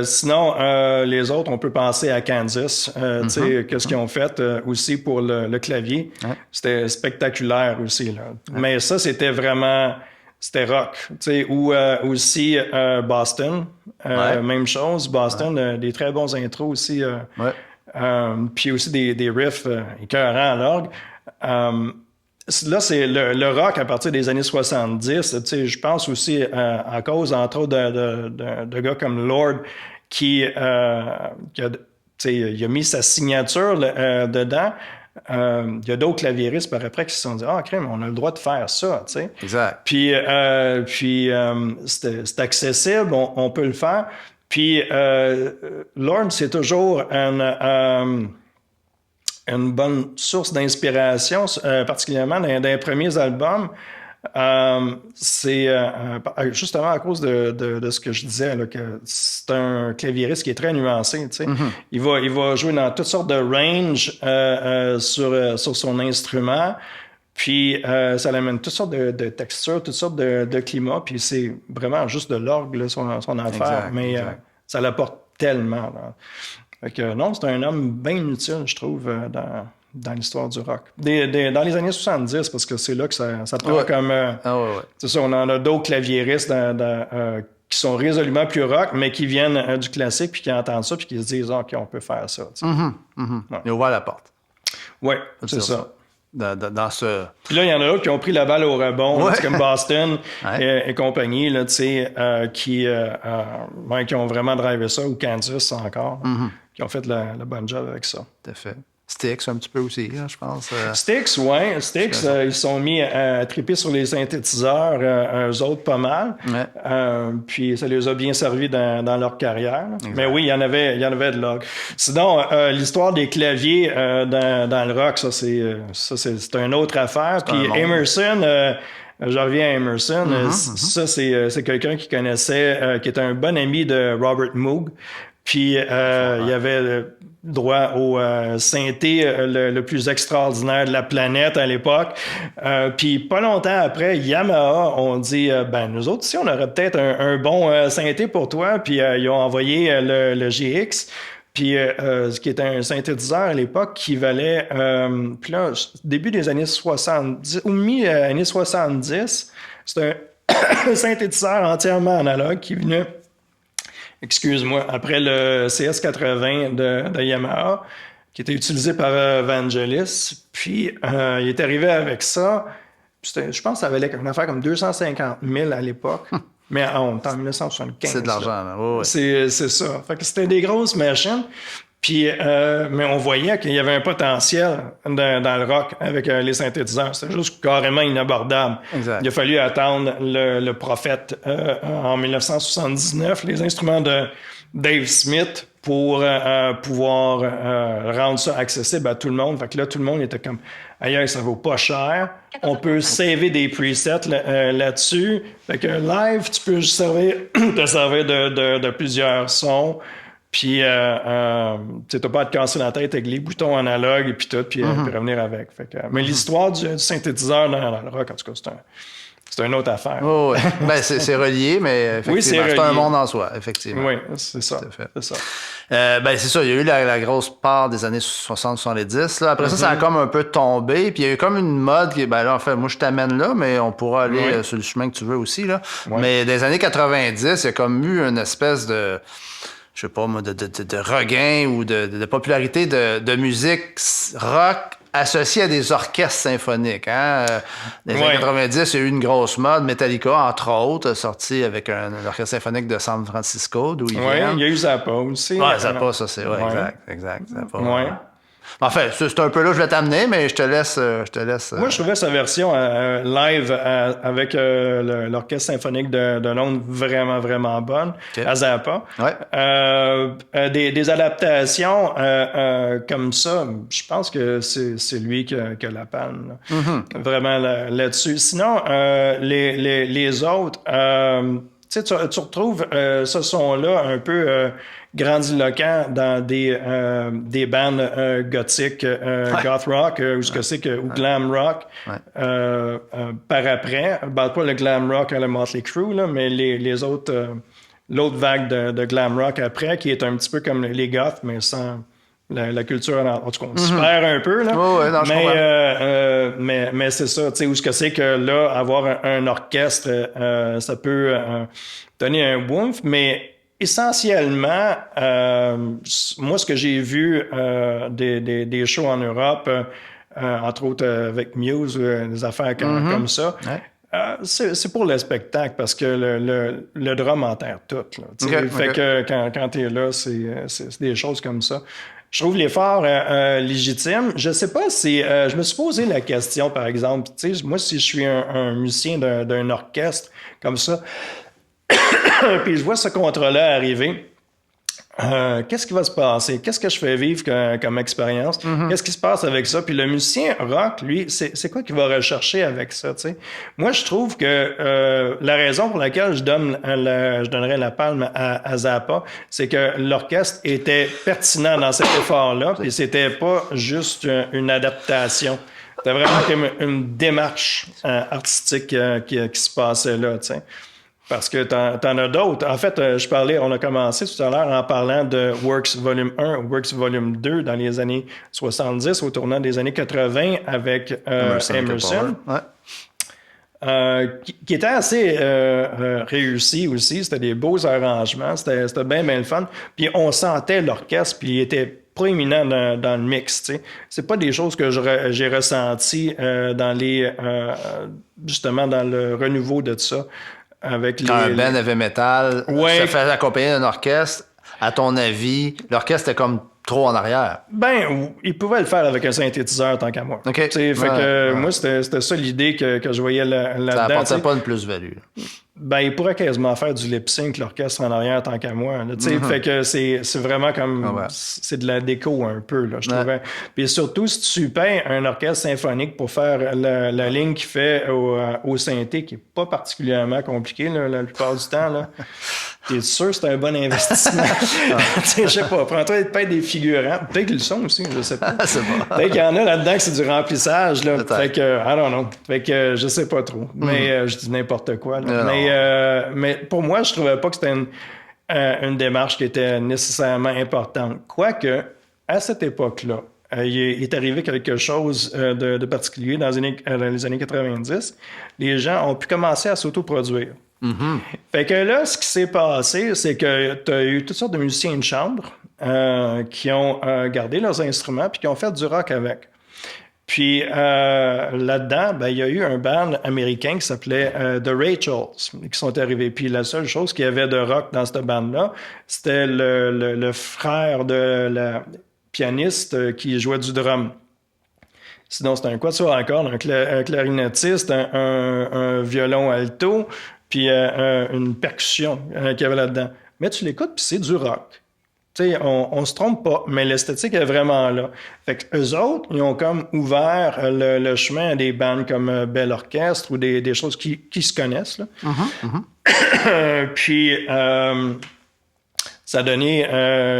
Sinon, les autres, on peut penser à Kansas. Qu'est-ce qu'ils ont fait aussi pour le clavier. C'était spectaculaire aussi. Là. Mais ça, c'était vraiment... C'était rock. Ou aussi Boston. Même chose. Boston, des très bons intros aussi. Puis aussi des riffs écœurants à l'orgue. Là, c'est le rock à partir des années 70. Je pense aussi à cause, entre autres, de gars comme Lord qui a mis sa signature dedans. Il y a d'autres claviéristes par après qui se sont dit « Ah, crème, on a le droit de faire ça. » Exact. Puis c'est accessible, on peut le faire. Puis, Lord, c'est toujours une bonne source d'inspiration, particulièrement dans les premiers albums. C'est justement à cause de ce que je disais, là, que c'est un claviériste qui est très nuancé. Il va jouer dans toutes sortes de ranges sur son instrument. Puis, ça amène toutes sortes de textures, toutes sortes de climats. Puis, c'est vraiment juste de l'orgue, là, son affaire. Exact, mais ça l'apporte tellement. Là. Fait que non, c'est un homme bien utile, je trouve, dans l'histoire du rock. Dans les années 70, parce que c'est là que ça prend comme... C'est ça, on en a d'autres claviéristes qui sont résolument plus rock, mais qui viennent du classique, puis qui entendent ça, puis qui se disent « OK, on peut faire ça. » Ils ouvrent la porte. Oui, c'est ça. Dans ce... Puis là, il y en a d'autres qui ont pris la balle au rebond, comme Boston et compagnie, là, qui ont vraiment drivé ça, ou Kansas encore, qui ont fait le bon job avec ça. Tout à fait. Styx, un petit peu aussi, là, je pense. Styx, ils sont mis à triper sur les synthétiseurs, eux autres, pas mal. Puis ça les a bien servis dans leur carrière. Exact. Mais oui, il y en avait de l'orgue. Sinon, l'histoire des claviers dans le rock, ça, c'est une autre affaire. Puis Emerson... je reviens à Emerson. Ça, c'est quelqu'un qui connaissait, qui était un bon ami de Robert Moog. Puis, il y avait droit au synthé le plus extraordinaire de la planète à l'époque. Puis, pas longtemps après, Yamaha ont dit, nous autres, ici, on aurait peut-être un bon synthé pour toi. Puis, ils ont envoyé le GX. Puis, ce qui était un synthétiseur à l'époque qui valait, puis là, début des années 70, ou mi-années 70, c'était un synthétiseur entièrement analogue qui venait, après le CS80 de Yamaha, qui était utilisé par Vangelis. Puis, il est arrivé avec ça. Je pense que ça valait une affaire comme 250 000 à l'époque. Mais on est en 1975. C'est de l'argent, là. C'est ça. Fait que c'était des grosses machines. Puis, mais on voyait qu'il y avait un potentiel dans le rock avec les synthétiseurs. C'était juste carrément inabordable. Exact. Il a fallu attendre le Prophète en 1979, les instruments de Dave Smith pour pouvoir rendre ça accessible à tout le monde. Fait que là, tout le monde était comme « Ailleurs, ça vaut pas cher. On peut saver des presets là-dessus. Fait que live, tu peux te servir de plusieurs sons. » Puis, tu n'as pas à te casser la tête avec les boutons analogues et puis tout, puis revenir avec. Fait que, mais l'histoire du synthétiseur dans le rock, en tout cas, c'est une autre affaire. Oh, oui, ben, c'est relié, mais effectivement, c'est un monde en soi, effectivement. Oui, c'est ça. C'est ça. Ben, c'est ça, il y a eu la grosse part des années 60-70. Après ça a comme un peu tombé, puis il y a eu comme une mode qui, ben là, en fait, moi, je t'amène là, mais on pourra aller sur le chemin que tu veux aussi, là. Ouais. Mais des années 90, il y a comme eu une espèce de... je sais pas moi, de regain ou de popularité de musique rock associée à des orchestres symphoniques. Hein? Dans les années 90, il y a eu une grosse mode. Metallica, entre autres, sorti avec un orchestre symphonique de San Francisco, d'où il vient. Oui, il y a eu Zappa aussi. Oui, Zappa, ça c'est vrai, exact. Zappa. Ouais. Enfin, c'est un peu là que je vais t'amener, mais je te laisse. Moi, je trouvais sa version live avec l'Orchestre symphonique de Londres vraiment, vraiment bonne, à Zappa. Ouais. Des adaptations comme ça, je pense que c'est lui qui a la palme. Là. Vraiment là-dessus. Sinon, les autres, tu retrouves ce son-là un peu... grandiloquent dans des bandes gothiques, goth rock, ou glam rock. Par après, pas le glam rock à la Motley Crue, là, mais les autres, l'autre vague de glam rock après, qui est un petit peu comme les goths, mais sans la culture, en tout cas, on se perd un peu, là. Mais c'est ça, tu sais, où ce que c'est que là, avoir un orchestre, ça peut donner un woof, mais essentiellement, moi, ce que j'ai vu des shows en Europe, entre autres avec Muse, des affaires comme ça, c'est pour le spectacle parce que le drum enterre tout. Là, fait que quand tu es là, c'est des choses comme ça. Je trouve l'effort légitime. Je sais pas si... je me suis posé la question, par exemple, moi, si je suis un musicien d'un orchestre comme ça, puis je vois ce contrat-là arriver. Qu'est-ce qui va se passer? Qu'est-ce que je fais vivre comme expérience? Qu'est-ce qui se passe avec ça? Puis le musicien rock, lui, c'est quoi qu'il va rechercher avec ça? T'sais? Moi, je trouve que la raison pour laquelle je donnerais la palme à Zappa, c'est que l'orchestre était pertinent dans cet effort-là, puis c'était pas juste une adaptation. C'était vraiment comme une démarche artistique qui se passait là, tu sais. Parce que t'en as d'autres. En fait, on a commencé tout à l'heure en parlant de Works Volume 1, Works Volume 2 dans les années 70, au tournant des années 80 avec Emerson. Qui était assez réussi aussi. C'était des beaux arrangements. C'était bien le fun. Puis on sentait l'orchestre, puis il était proéminent dans le mix. T'sais. C'est pas des choses que j'ai ressenties justement dans le renouveau de ça. Avec un band heavy metal se fait accompagner d'un orchestre, à ton avis, l'orchestre est comme trop en arrière? Ben, il pouvait le faire avec un synthétiseur tant qu'à moi. Okay. Moi, c'était ça l'idée que je voyais là-dedans. Ça n'apportait pas une plus-value. Ben, il pourrait quasiment faire du lip-sync, l'orchestre en arrière, tant qu'à moi. Fait que c'est vraiment comme... C'est de la déco un peu, là, je trouvais. Puis surtout, si tu payes un orchestre symphonique pour faire la ligne qu'il fait au synthé, qui est pas particulièrement compliquée, là, la plupart du temps, là. T'es sûr que c'est un bon investissement? Je sais pas. Prends-toi peut-être des figurants. Peut-être qu'ils le sont aussi, je sais pas. Peut-être qu'il y en a là-dedans que c'est du remplissage. Là. Fait que, I don't know. Fait que je sais pas trop. Mais je dis n'importe quoi. Là. Mais pour moi, je trouvais pas que c'était une démarche qui était nécessairement importante. Quoique, à cette époque-là, il est arrivé quelque chose de particulier dans les années 90. Les gens ont pu commencer à s'autoproduire. Fait que là, ce qui s'est passé, c'est que tu as eu toutes sortes de musiciens de chambre qui ont gardé leurs instruments puis qui ont fait du rock avec. Puis là-dedans, il y a eu un band américain qui s'appelait The Rachels qui sont arrivés. Puis la seule chose qu'il y avait de rock dans cette band-là, c'était le frère de pianiste qui jouait du drum. Sinon, c'était un quatuor à cordes, un clarinettiste, un violon alto, puis une percussion qu'il y avait là-dedans. Mais tu l'écoutes, puis c'est du rock. Tu sais, on se trompe pas, mais l'esthétique est vraiment là. Fait que eux autres, ils ont comme ouvert le chemin à des bandes comme Bell Orchestre ou des choses qui se connaissent, là. Puis ça a donné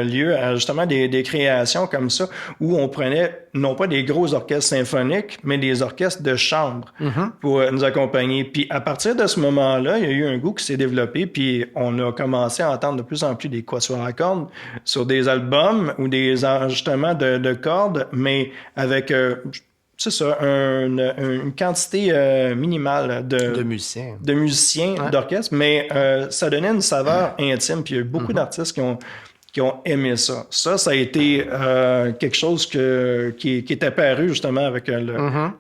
lieu à justement des créations comme ça où on prenait non pas des gros orchestres symphoniques, mais des orchestres de chambre pour nous accompagner. Puis à partir de ce moment-là, il y a eu un goût qui s'est développé, puis on a commencé à entendre de plus en plus des quatuors à cordes sur des albums ou des enregistrements de cordes, mais avec... c'est ça, une quantité minimale de musiciens, ouais. d'orchestre, mais ça donnait une saveur intime, puis il y a eu beaucoup d'artistes qui ont aimé ça. Ça a été quelque chose qui est apparu justement avec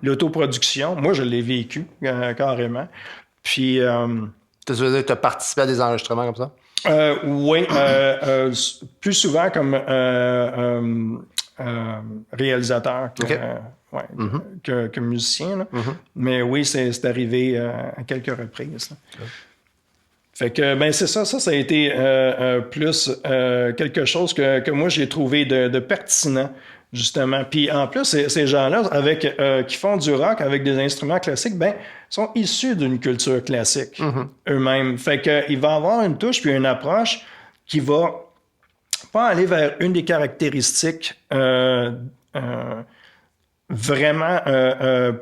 l'autoproduction. Moi, je l'ai vécu carrément. Puis... tu veux dire que tu as participé à des enregistrements comme ça? Oui, plus souvent comme réalisateur que musicien. Là. Mais oui, c'est arrivé à quelques reprises. Fait que, ben c'est ça. Ça a été plus quelque chose que moi, j'ai trouvé de pertinent, justement. Puis en plus, ces gens-là, qui font du rock avec des instruments classiques, ben sont issus d'une culture classique eux-mêmes. Fait que il va avoir une touche puis une approche qui va pas aller vers une des caractéristiques vraiment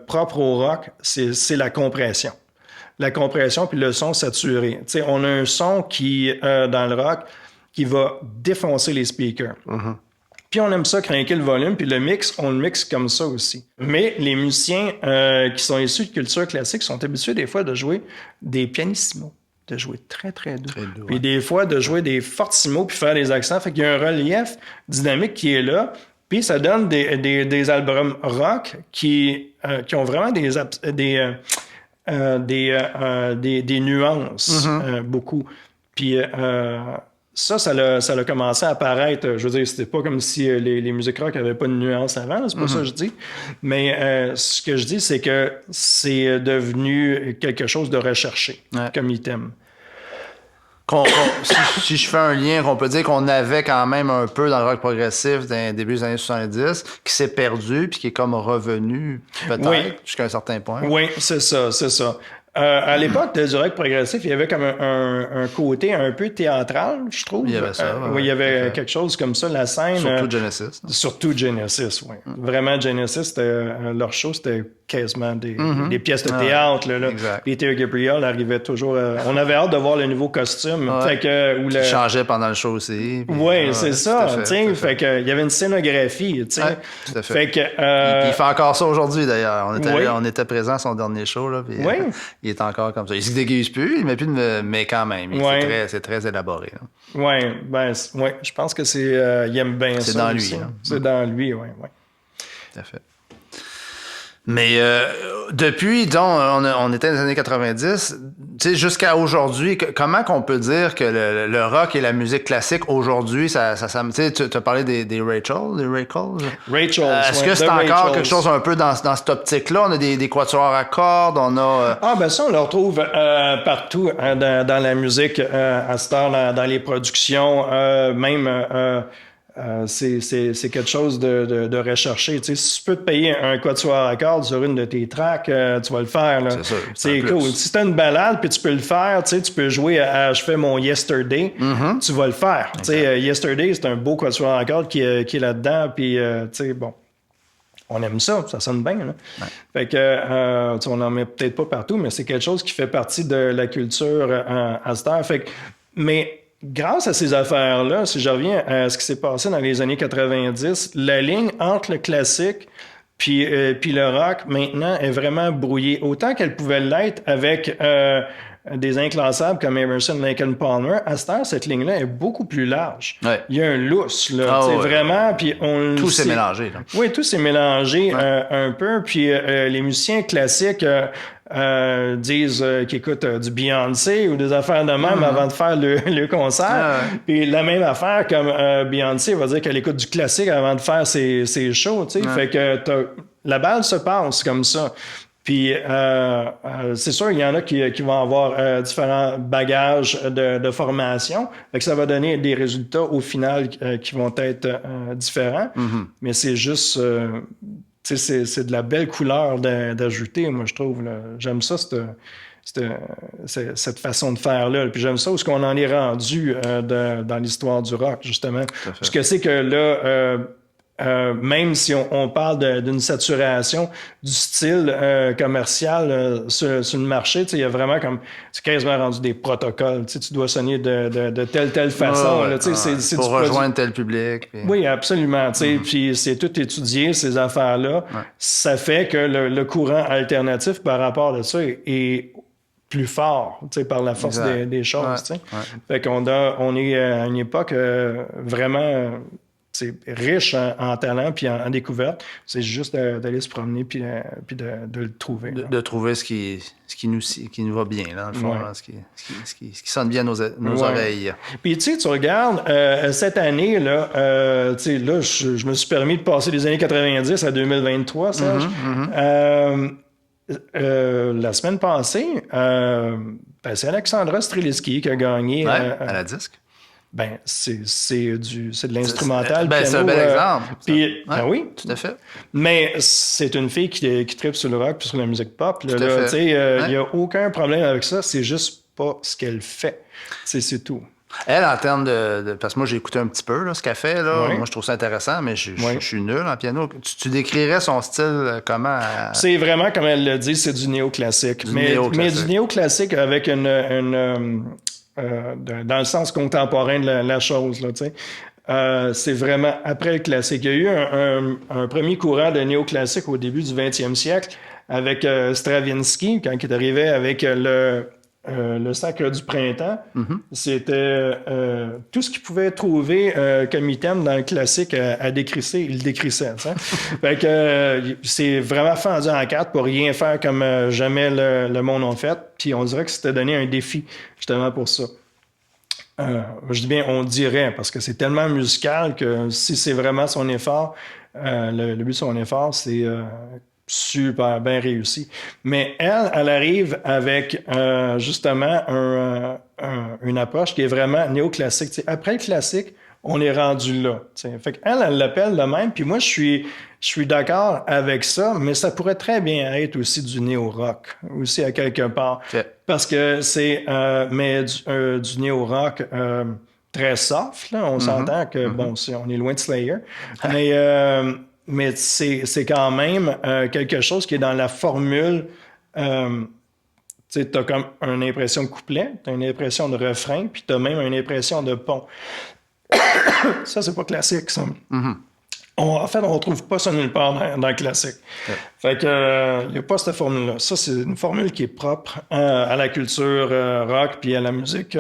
propre au rock, c'est la compression. La compression puis le son saturé. Tu sais, on a un son qui, dans le rock, qui va défoncer les speakers. Puis on aime ça, craquer le volume, puis le mix, on le mixe comme ça aussi. Mais les musiciens qui sont issus de culture classique sont habitués des fois de jouer des pianissimos, de jouer très, très doux. Puis des fois de jouer des fortissimos puis faire des accents. Fait qu'il y a un relief dynamique qui est là. Puis ça donne des albums rock qui ont vraiment des nuances, beaucoup. Puis ça a commencé à apparaître. Je veux dire, c'était pas comme si les musiques rock n'avaient pas de nuances avant, là, c'est pas ça que je dis. Mais ce que je dis, c'est que c'est devenu quelque chose de recherché comme item. Si je fais un lien, qu'on peut dire qu'on avait quand même un peu dans le rock progressif dans les débuts des années 70, qui s'est perdu puis qui est comme revenu, peut-être, jusqu'à un certain point. Oui, c'est ça. À l'époque du rock progressif, il y avait comme un côté un peu théâtral, je trouve. Il y avait ça. Oui, il y avait quelque chose comme ça, la scène. Surtout Genesis. Surtout Genesis, oui. Vraiment, Genesis, leur show, c'était quasiment des pièces de théâtre. Là. Peter Gabriel arrivait toujours... on avait hâte de voir le nouveau costume. Fait que, il changeait pendant le show aussi. Oui, c'est ça. Fait que, il y avait une scénographie. Tout à fait. Fait que, il fait encore ça aujourd'hui, d'ailleurs. On était présents à son dernier show. Là, puis, il est encore comme ça. Il se déguise plus, il met plus mais quand même. C'est très élaboré. Oui, je pense que il aime bien ça. C'est dans lui. C'est dans lui, oui. Tout à fait. Mais depuis, donc, on était dans les années 90, jusqu'à aujourd'hui, comment qu'on peut dire que le rock et la musique classique aujourd'hui, tu as parlé des Rachel? Est-ce que c'est encore quelque chose un peu dans cette optique-là? On a des quatuors à cordes, on a... ça, on le retrouve partout dans la musique, à cette heure, dans les productions, même... c'est quelque chose de recherché. Tu sais, si tu peux te payer un quatuor à cordes sur une de tes tracks, tu vas le faire. Là. C'est ça. C'est cool. Si tu as une balade puis tu peux le faire, tu sais, tu peux jouer à je fais mon Yesterday, tu vas le faire. Tu sais, Yesterday, c'est un beau quatuor à cordes qui est là-dedans. Puis, tu sais, bon, on aime ça sonne bien. Là. Fait que, on n'en met peut-être pas partout, mais c'est quelque chose qui fait partie de la culture à cette heure. Fait que, mais grâce à ces affaires-là, si je reviens à ce qui s'est passé dans les années 90, la ligne entre le classique puis le rock, maintenant, est vraiment brouillée. Autant qu'elle pouvait l'être avec des inclassables comme Emerson, Lake and Palmer, à cette heure, cette ligne-là est beaucoup plus large. Ouais. Il y a un lousse, là, vraiment, puis tout s'est mélangé, là. Oui, tout s'est mélangé un peu, puis les musiciens classiques disent qu'ils écoutent du Beyoncé ou des affaires de même avant de faire le concert. Puis la même affaire comme Beyoncé va dire qu'elle écoute du classique avant de faire ses shows, tu sais. Fait que la balle se passe comme ça. Puis c'est sûr, il y en a qui vont avoir différents bagages de formation. Fait que ça va donner des résultats au final qui vont être différents. Mais c'est juste... c'est de la belle couleur d'ajouter, moi, je trouve. Là. J'aime ça, cette façon de faire-là. Puis j'aime ça où est-ce qu'on en est rendu dans l'histoire du rock, justement. Parce que c'est que là... même si on parle d'une saturation du style commercial sur le marché, il y a vraiment comme... C'est quasiment rendu des protocoles. Tu dois sonner de telle façon. Là, c'est pour rejoindre tel public. Puis... Oui, absolument. Puis c'est tout étudié, ces affaires-là. Ça fait que le courant alternatif par rapport à ça est plus fort, par la force des choses. Fait qu'on est à une époque vraiment... c'est riche en talent puis en découverte. C'est juste d'aller se promener puis de le trouver. De trouver ce qui nous va bien, là, dans le fond, là, ce qui sonne bien nos oreilles. Puis tu regardes, cette année, là, là je me suis permis de passer des années 90 à 2023, Serge. La semaine passée, c'est Alexandra Streliski qui a gagné... à la disque. Ben, c'est de l'instrumental. C'est un bel exemple. Puis, oui. Tout à fait. Mais c'est une fille qui tripe sur le rock puis sur la musique pop. Il n'y a aucun problème avec ça. C'est juste pas ce qu'elle fait. C'est tout. Elle, en termes de... Parce que moi, j'ai écouté un petit peu là, ce qu'elle fait. Là. Moi, je trouve ça intéressant, mais je suis nul en piano. Tu décrirais son style comment? C'est vraiment, comme elle le dit, c'est du néoclassique. Mais du néoclassique avec dans le sens contemporain de la chose, là, tu sais. C'est vraiment après le classique. Il y a eu un premier courant de néoclassique au début du 20e siècle avec Stravinsky, quand il est arrivé avec le Sacre du printemps. C'était tout ce qu'il pouvait trouver comme item dans le classique à décrisser, il le décrissait. Fait que c'est vraiment fendu en quatre pour rien faire comme jamais le monde en fait. Puis on dirait que c'était donné un défi justement pour ça. Je dis bien on dirait parce que c'est tellement musical que si c'est vraiment son effort, le but de son effort, c'est super bien réussi. Mais elle arrive avec justement une approche qui est vraiment néoclassique. T'sais, après le classique, on est rendu là. T'sais. Fait qu'elle l'appelle de même, puis moi, je suis d'accord avec ça, mais ça pourrait très bien être aussi du néo-rock, aussi à quelque part. Okay. Parce que c'est du néo-rock très soft, là. On s'entend que, bon, on est loin de Slayer, mais c'est quand même quelque chose qui est dans la formule. Tu as comme une impression de couplet, tu as une impression de refrain, puis tu as même une impression de pont. Ça, c'est pas classique, ça. En fait, on ne retrouve pas ça nulle part dans le classique. Fait que il n'y a pas cette formule-là. Ça, c'est une formule qui est propre à la culture rock puis à la musique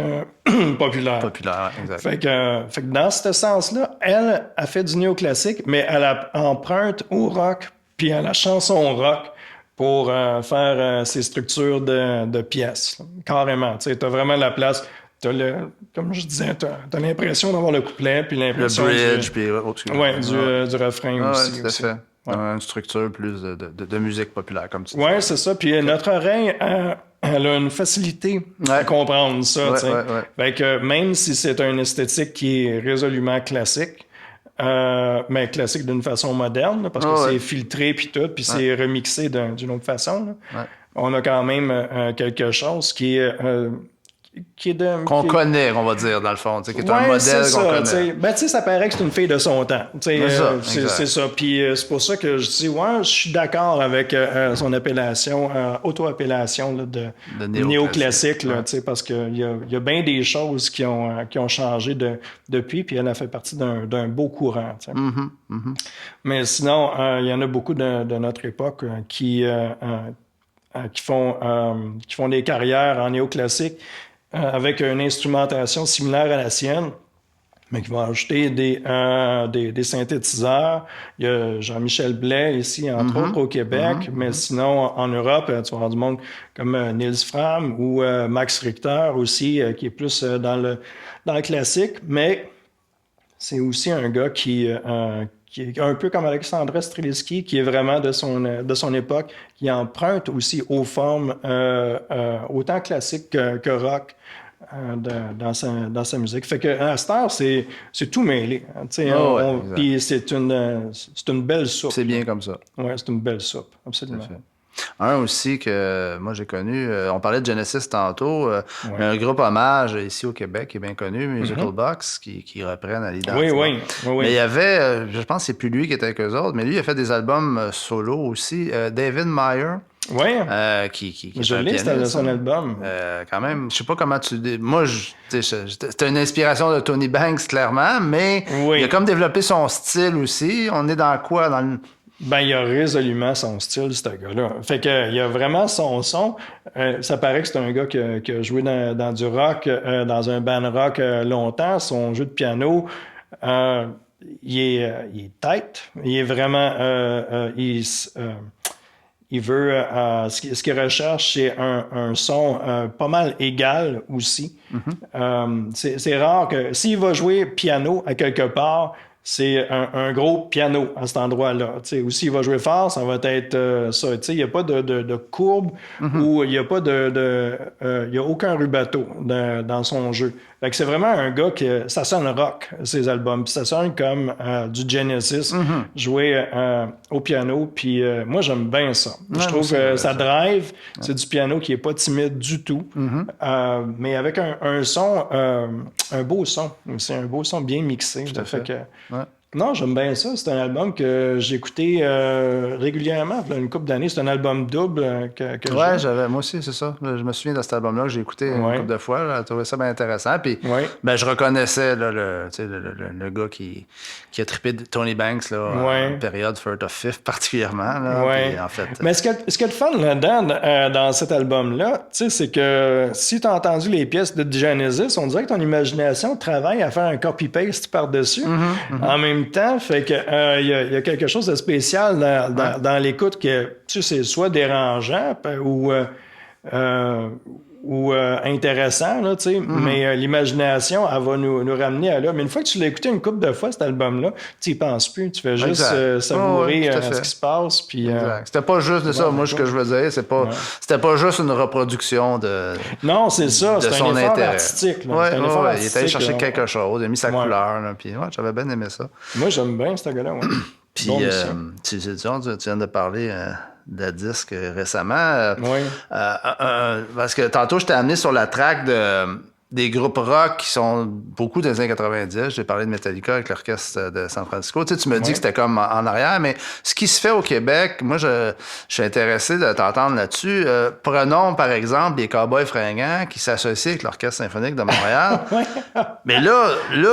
populaire. Populaire, exact. Fait que dans ce sens-là, elle a fait du néoclassique, mais elle emprunte au rock puis à la chanson rock pour faire ses structures de pièces. Là. Carrément. Tu as vraiment la place... comme je disais, t'as l'impression d'avoir le couplet, puis l'impression le bridge, puis du refrain aussi. Tout à fait. Ouais. Une structure plus de musique populaire, comme tu dis. Oui, c'est ça. Puis notre oreille, elle a une facilité à comprendre ça. Fait que même si c'est une esthétique qui est résolument classique, mais classique d'une façon moderne, là, parce que c'est filtré, puis tout, puis c'est remixé d'une autre façon. Là. On a quand même quelque chose qui est... qu'on connaît, on va dire, dans le fond. Qui est un modèle qu'on connaît. Ça paraît que c'est une fille de son temps. C'est ça. Puis c'est pour ça que je dis, je suis d'accord avec son appellation, auto-appellation de néoclassique, là, parce qu'il y a bien des choses qui ont changé depuis, puis elle a fait partie d'un beau courant. Mais sinon, il y en a beaucoup de notre époque qui qui font des carrières en néoclassique avec une instrumentation similaire à la sienne, mais qui vont ajouter des synthétiseurs. Il y a Jean-Michel Blais ici, entre autres, au Québec, mais sinon, en Europe, tu vas avoir du monde comme Nils Fram ou Max Richter aussi, qui est plus dans le classique, mais c'est aussi un gars qui est un peu comme Alexandre Strelitzky, qui est vraiment de son époque, qui emprunte aussi aux formes autant classiques que rock. Dans sa musique. Fait que à cette heure, c'est tout mêlé. Puis c'est une belle soupe. C'est bien comme ça. Oui, c'est une belle soupe, absolument. Un aussi que moi j'ai connu, on parlait de Genesis tantôt, un groupe hommage ici au Québec qui est bien connu, Musical Box, qui reprennent à l'identité. Oui. Mais il y avait, je pense que c'est plus lui qui était avec eux autres, mais lui il a fait des albums solo aussi. David Meyer. Oui. Qui je l'ai, c'était son album. Quand même, je sais pas comment tu... Moi, c'était une inspiration de Tony Banks, clairement, mais il a comme développé son style aussi. On est dans quoi? Il a résolument son style, ce gars-là. Fait que il a vraiment son son. Ça paraît que c'est un gars qui a joué dans du rock, dans un band rock longtemps. Son jeu de piano, il est tight. Il est vraiment... il veut... ce qu'il recherche, c'est un son pas mal égal aussi. C'est rare que... S'il va jouer piano à quelque part... C'est un gros piano à cet endroit-là. Ou s'il va jouer fort, ça va être ça. Il n'y a pas de courbe ou il n'y a pas il y a aucun rubato dans son jeu. Fait que c'est vraiment un gars ça sonne rock, ses albums. Puis ça sonne comme du Genesis, joué au piano. Puis moi, j'aime bien ça. Je trouve que ça drive. C'est du piano qui n'est pas timide du tout. Mais avec un son, un beau son. C'est un beau son bien mixé. Tout à fait. Non, j'aime bien ça. C'est un album que j'écoutais régulièrement. Une couple d'années, c'est un album double que moi aussi, c'est ça. Je me souviens de cet album-là que j'ai écouté une couple de fois. J'ai trouvé ça bien intéressant. Puis, je reconnaissais le gars qui a trippé Tony Banks en période First of Fifth particulièrement. Puis, en fait, mais ce qui est le fun là-dedans, dans cet album-là, c'est que si tu as entendu les pièces de Genesis, on dirait que ton imagination travaille à faire un copy-paste par-dessus. En même temps, fait que il y a quelque chose de spécial dans l'écoute que c'est soit dérangeant ou intéressant, là, mais l'imagination, elle va nous ramener à là. Mais une fois que tu l'as écouté une couple de fois, cet album-là, tu n'y penses plus. Tu fais juste savourer ce qui se passe. Puis, c'était pas juste de ça. Moi, ce que je veux dire, c'était pas juste une reproduction de non, c'est ça. C'est un effort artistique. Il était allé chercher quelque chose. Il a mis sa couleur. Là, puis j'avais bien aimé ça. Moi, j'aime bien ce gars-là. Puis, tu viens de parler... de la disque récemment. Parce que tantôt, je t'ai amené sur la track des groupes rock qui sont beaucoup des années 90. J'ai parlé de Metallica avec l'orchestre de San Francisco. Tu me dis que c'était comme en arrière, mais ce qui se fait au Québec, moi, je suis intéressé de t'entendre là-dessus. Prenons, par exemple, les Cowboys fringants qui s'associent avec l'Orchestre symphonique de Montréal. Mais là,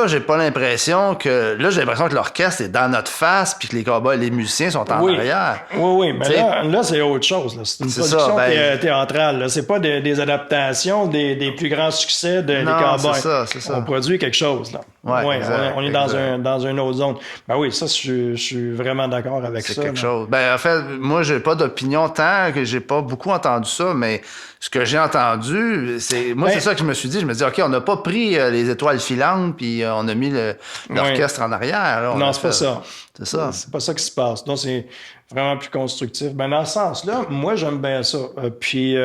j'ai pas l'impression que... Là, j'ai l'impression que l'orchestre est dans notre face puis que les Cowboys, les musiciens sont en arrière. Oui, mais là, c'est autre chose. Là. C'est une production théâtrale. Là. C'est pas des adaptations des plus grands succès des Cowboys. C'est ça. On produit quelque chose, là. On est dans une autre zone. Ben oui, ça, je suis vraiment d'accord avec ça. C'est quelque chose. En fait, moi, j'ai pas d'opinion tant que j'ai pas beaucoup entendu ça, mais ce que j'ai entendu, c'est ça que je me suis dit. Je me dis, OK, on n'a pas pris les étoiles filantes puis on a mis l'orchestre en arrière. Là, non, c'est pas ça. C'est ça. C'est pas ça qui se passe. Donc, c'est vraiment plus constructif. Dans ce sens-là, moi, j'aime bien ça. Puis...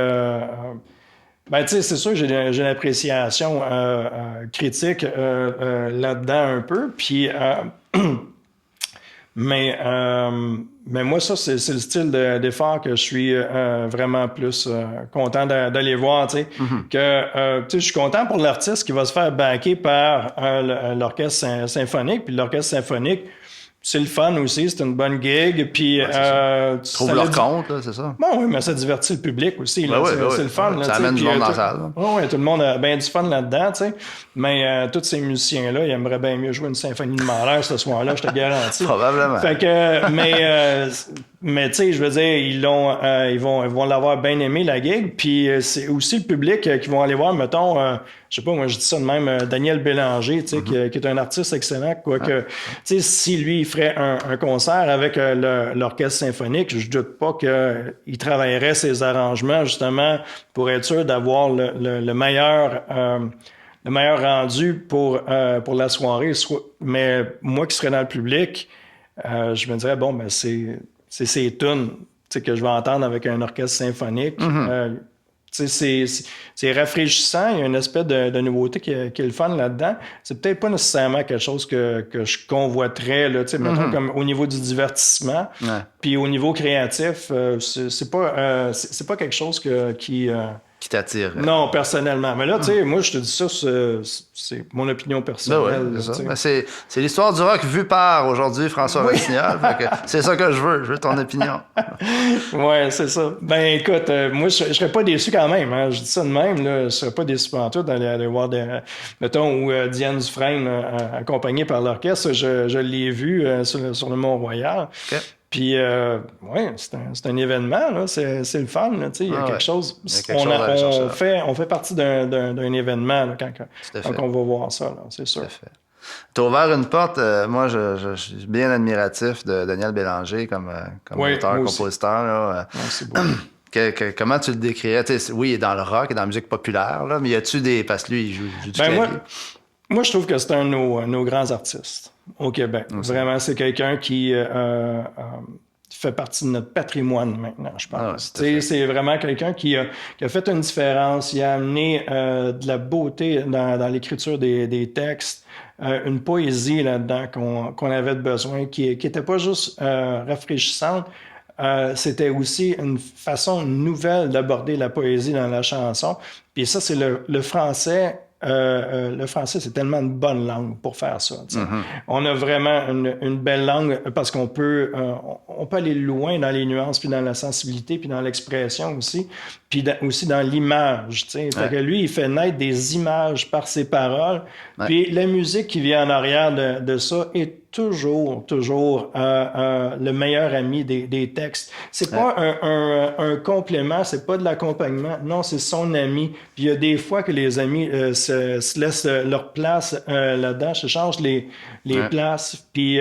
c'est sûr que j'ai une appréciation critique là-dedans un peu. Puis, mais moi, ça, c'est le style d'effort que je suis vraiment plus content d'aller voir. Je suis content pour l'artiste qui va se faire backer par l'orchestre symphonique. Puis l'orchestre symphonique, c'est le fun aussi, c'est une bonne gig. Puis, trouve leur compte, là, c'est ça? Bon, oui, mais ça divertit le public aussi. Là, c'est le fun. Ça amène du monde dans la salle. Oui, tout le monde a bien du fun là-dedans. Mais tous ces musiciens-là, ils aimeraient bien mieux jouer une symphonie de Mahler ce soir-là, je te garantis. Probablement. Fait que, mais Mais tu sais, je veux dire, ils vont l'avoir bien aimé, la gig. Puis c'est aussi le public qui vont aller voir, mettons, je sais pas, moi je dis ça de même, Daniel Bélanger, tu sais, qui est un artiste excellent, quoique, tu sais, si lui, il ferait un concert avec l'orchestre symphonique, je doute pas qu'il travaillerait ses arrangements, justement, pour être sûr d'avoir le meilleur rendu pour la soirée. Mais moi qui serais dans le public, je me dirais, bon, ben c'est ces tunes que je vais entendre avec un orchestre symphonique. C'est rafraîchissant. Il y a une espèce de nouveauté qui est le fun là-dedans. C'est peut-être pas nécessairement quelque chose que je convoiterais, là, mettons, comme au niveau du divertissement. Puis au niveau créatif, c'est pas quelque chose qui t'attire. Non, personnellement. Mais là, tu sais, moi, je te dis ça, c'est mon opinion personnelle. Ben ouais, c'est l'histoire du rock vue par, aujourd'hui, François Rossignol. C'est ça que je veux ton opinion. Ouais, c'est ça. Ben, écoute, moi, je serais pas déçu quand même. Hein. Je dis ça de même, là. Je serais pas déçu pantoute d'aller aller voir mettons, où Diane Dufresne, accompagnée par l'orchestre, je l'ai vu sur le Mont-Royal. Okay. Puis, ouais, c'est un événement, là. C'est le fun, là. Il y a quelque chose. On fait partie d'un événement, là, quand on va voir ça, là, c'est sûr. Tu as ouvert une porte. Moi, je suis bien admiratif de Daniel Bélanger comme auteur-compositeur. Là. Ouais, c'est beau. Comment tu le décrirais? Oui, il est dans le rock et dans la musique populaire, là, mais y a-tu des... Parce que lui, il joue du clavier. Moi, je trouve que c'est un de nos grands artistes au Québec. Aussi. Vraiment, c'est quelqu'un qui fait partie de notre patrimoine maintenant, je pense. C'est vraiment quelqu'un qui a fait une différence. Il a amené de la beauté dans l'écriture des textes, une poésie là-dedans qu'on avait besoin, qui était pas juste rafraîchissante. C'était aussi une façon nouvelle d'aborder la poésie dans la chanson. Puis ça, c'est le français. Le français, c'est tellement une bonne langue pour faire ça. On a vraiment une belle langue parce qu'on peut aller loin dans les nuances, puis dans la sensibilité, puis dans l'expression aussi, puis aussi dans l'image. Fait que lui, il fait naître des images par ses paroles. Puis la musique qui vient en arrière de ça est toujours le meilleur ami des textes. C'est pas un complément, c'est pas de l'accompagnement. Non, c'est son ami. Puis il y a des fois que les amis se laissent leur place là-dedans, se changent les places. Puis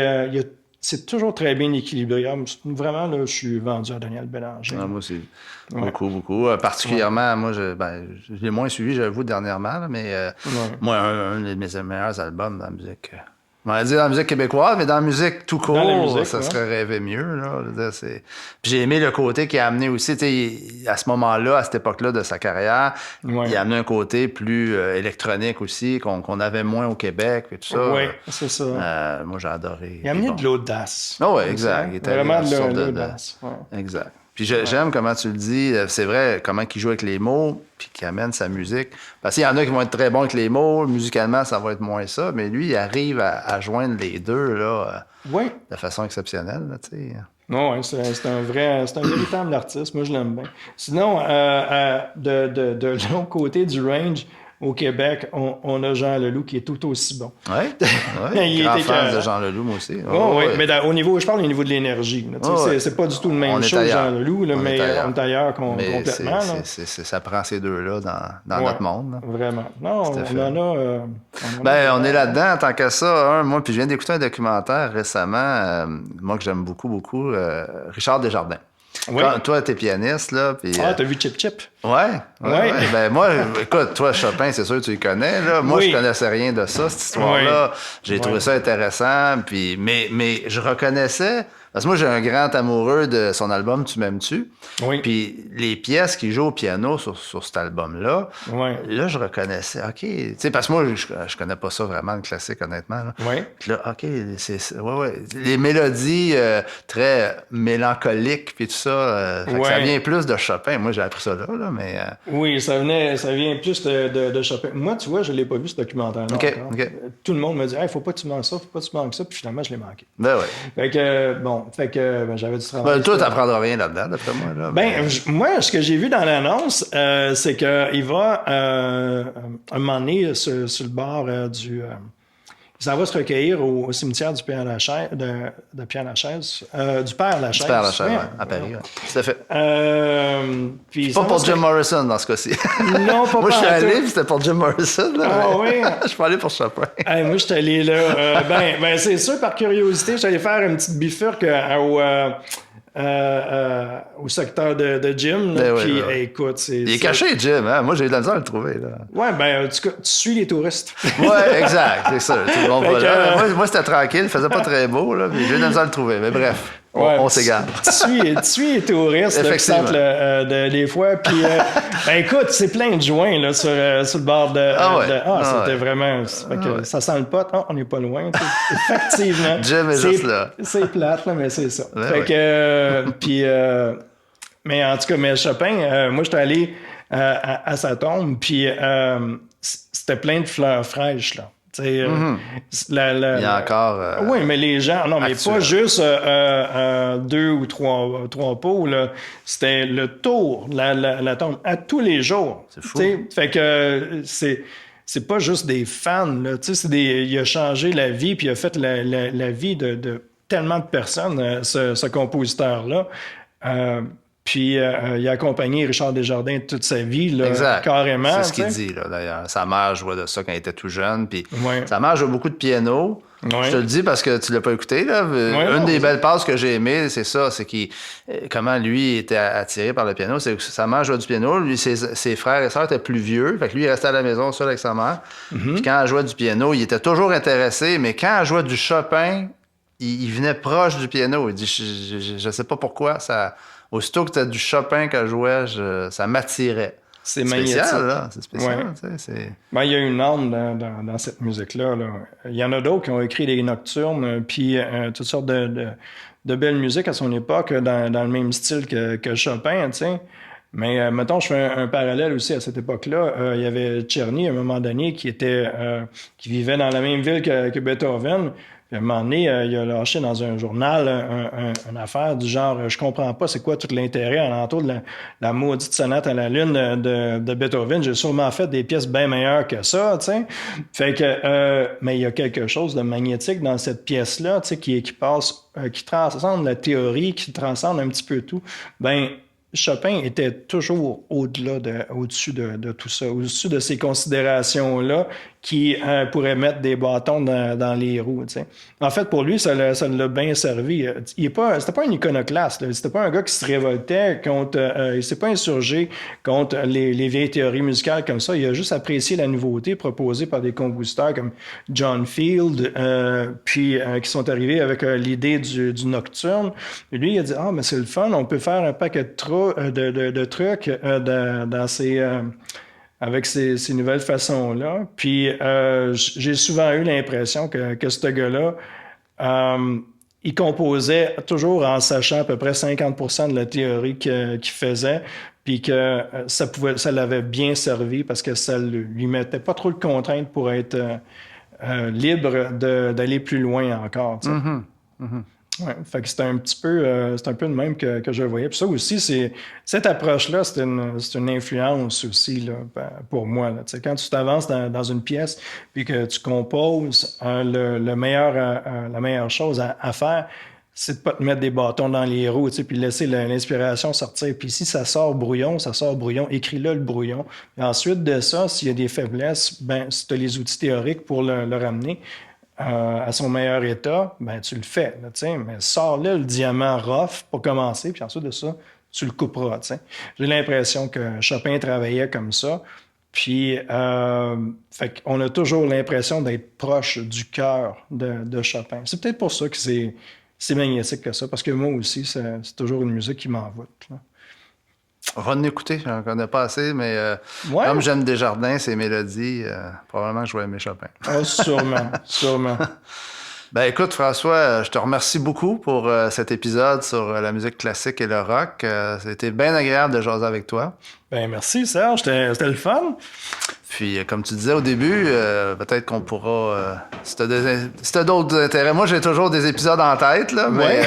c'est toujours très bien équilibré. Vraiment, là, je suis vendu à Daniel Bélanger. Moi aussi. Beaucoup. Particulièrement, moi, je l'ai moins suivi, j'avoue, dernièrement, là, mais moi, un de mes meilleurs albums dans la musique... On va dire dans la musique québécoise, mais dans la musique tout court, ça serait rêver mieux. Là. Puis j'ai aimé le côté qu'il a amené aussi, à ce moment-là, à cette époque-là de sa carrière, il a amené un côté plus électronique aussi, qu'on avait moins au Québec et tout ça. Oui, c'est ça. Moi, j'ai adoré. Il a amené de l'audace. Oui, exact. Il était vraiment de l'audace. Exact. Puis j'aime comment tu le dis, c'est vrai, comment il joue avec les mots, puis qu'il amène sa musique. Parce qu'il y en a qui vont être très bons avec les mots, musicalement, ça va être moins ça, mais lui, il arrive à joindre les deux, là, de façon exceptionnelle, là, tu sais. Non, c'est un véritable artiste, moi je l'aime bien. Sinon, de l'autre côté du range, au Québec, on a Jean Leloup qui est tout aussi bon. Oui, grand fan de Jean Leloup, moi aussi. Oui, mais je parle au niveau de l'énergie. C'est pas du tout le même chose, Jean Leloup, là, mais on est ailleurs complètement. Ça prend ces deux-là dans notre monde. Là. Vraiment. Non, on est là-dedans, tant que ça. Moi, puis je viens d'écouter un documentaire récemment, moi que j'aime beaucoup, Richard Desjardins. Oui. Toi, t'es pianiste, là. Puis, t'as vu Chip Chip? Ouais. Ben, moi, écoute, toi, Chopin, c'est sûr que tu le connais, là. Moi, je connaissais rien de ça, cette histoire-là. J'ai trouvé ça intéressant, puis, mais je reconnaissais, parce que moi, j'ai un grand amoureux de son album Tu m'aimes-tu? Oui. Puis les pièces qu'il joue au piano sur cet album-là, là, je reconnaissais, OK, tu sais, parce que moi, je connais pas ça vraiment, le classique, honnêtement. Là. Oui. Puis là, OK, les mélodies très mélancoliques, puis tout ça, ça vient plus de Chopin. Moi, j'ai appris ça là, mais... Oui, ça vient plus de Chopin. Moi, tu vois, je l'ai pas vu, ce documentaire-là. OK. Tout le monde me dit, faut pas que tu manques ça, puis finalement, je l'ai manqué. Ben oui. Fait que j'avais du travail. Toi, t'apprendras rien là-dedans, d'après moi. Là, moi, ce que j'ai vu dans l'annonce, c'est qu'il va un moment donné sur le bord Il s'en va se recueillir au cimetière du Père-Lachaise, de Pierre-Lachaise, du Père-Lachaise. Du Père-Lachaise, ouais, à Paris, ouais. Tout à fait. Puis pas pour Jim Morrison, dans ce cas-ci. Non, pas moi, je suis allé, tout. puis c'était pour Jim Morrison. Là, ah oui? Je suis pas allé pour Chopin. Hey, moi, je suis allé là. Ben, c'est sûr, par curiosité, je suis allé faire une petite bifurque au secteur de Jim. Puis, écoute, il est caché, Jim. Hein? Moi, j'ai eu de la misère à le trouver. Là. Ouais, ben, tu suis les touristes. Ouais, exact, c'est ça. Tout le monde va là. Moi, c'était tranquille. Il faisait pas très beau, là. J'ai eu de la misère à le trouver. Mais bref. On s'égare. Tu suis les touristes des fois. Puis, écoute, c'est plein de joints là, sur le bord de. C'était vraiment. Ça sent le pot. On n'est pas loin. Effectivement. Jim est juste là. C'est plate, là, mais c'est ça. Puis, mais en tout cas, mais Chopin, moi, j'étais allé à sa tombe, puis c'était plein de fleurs fraîches, là. Il y a encore. Oui, mais les gens, non, mais pas juste 2 ou 3 pots, là. C'était le tour, la tombe, à tous les jours. C'est fou. Fait que c'est pas juste des fans, là. Il a changé la vie, puis il a fait la vie de tellement de personnes, ce compositeur-là. Puis il a accompagné Richard Desjardins toute sa vie, là, exact. Carrément. C'est ce qu'il dit, là, d'ailleurs. Sa mère jouait de ça quand il était tout jeune. Puis ouais. Sa mère jouait beaucoup de piano. Ouais. Je te le dis parce que tu l'as pas écouté. Là. Une des belles passes que j'ai aimées, c'est ça. C'est comment lui était attiré par le piano. C'est que sa mère jouait du piano. Lui, ses frères et sœurs étaient plus vieux. Fait que lui, il restait à la maison seul avec sa mère. Puis quand elle jouait du piano, il était toujours intéressé. Mais quand elle jouait du Chopin, il venait proche du piano. Il dit, je sais pas pourquoi, ça... Aussitôt que tu as du Chopin qu'elle jouait, ça m'attirait. C'est magnétique. Là. C'est spécial. Ouais. Ben, il y a une âme dans cette musique-là. Là. Il y en a d'autres qui ont écrit des nocturnes, puis toutes sortes de belles musiques à son époque, dans le même style que Chopin. T'sais. Mais mettons, je fais un parallèle aussi à cette époque-là. Il y avait Czerny, à un moment donné, qui vivait dans la même ville que Beethoven. Puis à un moment donné, il a lâché dans un journal une affaire du genre « Je comprends pas c'est quoi tout l'intérêt alentour de la maudite sonate à la lune de Beethoven. J'ai sûrement fait des pièces bien meilleures que ça, tu sais. » Fait que, mais il y a quelque chose de magnétique dans cette pièce-là, tu sais, qui transcende la théorie, qui transcende un petit peu tout. Ben, Chopin était toujours au-dessus de tout ça, au-dessus de ces considérations-là qui pourraient mettre des bâtons dans les roues. T'sais. En fait, pour lui, ça l'a bien servi. C'était pas un iconoclaste. Là. C'était pas un gars qui se révoltait contre... il s'est pas insurgé contre les vieilles théories musicales comme ça. Il a juste apprécié la nouveauté proposée par des compositeurs comme John Field, puis qui sont arrivés avec l'idée du nocturne. Et lui, il a dit « Ah, mais c'est le fun, on peut faire un paquet de trucs dans ces... avec ces nouvelles façons-là. Puis j'ai souvent eu l'impression que ce gars-là, il composait toujours en sachant à peu près 50% de la théorie qu'il faisait, puis que ça l'avait bien servi parce que ça lui mettait pas trop de contraintes pour être libre d'aller plus loin encore. Tu sais. Ouais, fait que c'est un peu de même que je le voyais. Puis ça aussi, cette approche-là, c'est une influence aussi là, pour moi. Là. Quand tu t'avances dans une pièce puis que tu composes, la meilleure chose à faire, c'est de pas te mettre des bâtons dans les roues, puis laisser l'inspiration sortir. Puis si ça sort brouillon, écris-le le brouillon. Et ensuite de ça, s'il y a des faiblesses, ben si tu as les outils théoriques pour le ramener à son meilleur état, ben tu le fais, là, mais sors-le le diamant rough pour commencer, puis ensuite de ça, tu le couperas. T'sais. J'ai l'impression que Chopin travaillait comme ça, puis fait qu'on a toujours l'impression d'être proche du cœur de Chopin. C'est peut-être pour ça que c'est magnétique que ça, parce que moi aussi, c'est toujours une musique qui m'envoûte. Là. On va en écouter, j'en connais pas assez, mais comme j'aime Desjardins, ses mélodies, probablement que je vais aimer Chopin. Oh, sûrement. Ben écoute, François, je te remercie beaucoup pour cet épisode sur la musique classique et le rock. C'était bien agréable de jaser avec toi. Ben merci, Serge. C'était le fun. Puis, comme tu disais au début, peut-être qu'on pourra... si t'as d'autres intérêts... Moi, j'ai toujours des épisodes en tête, là, mais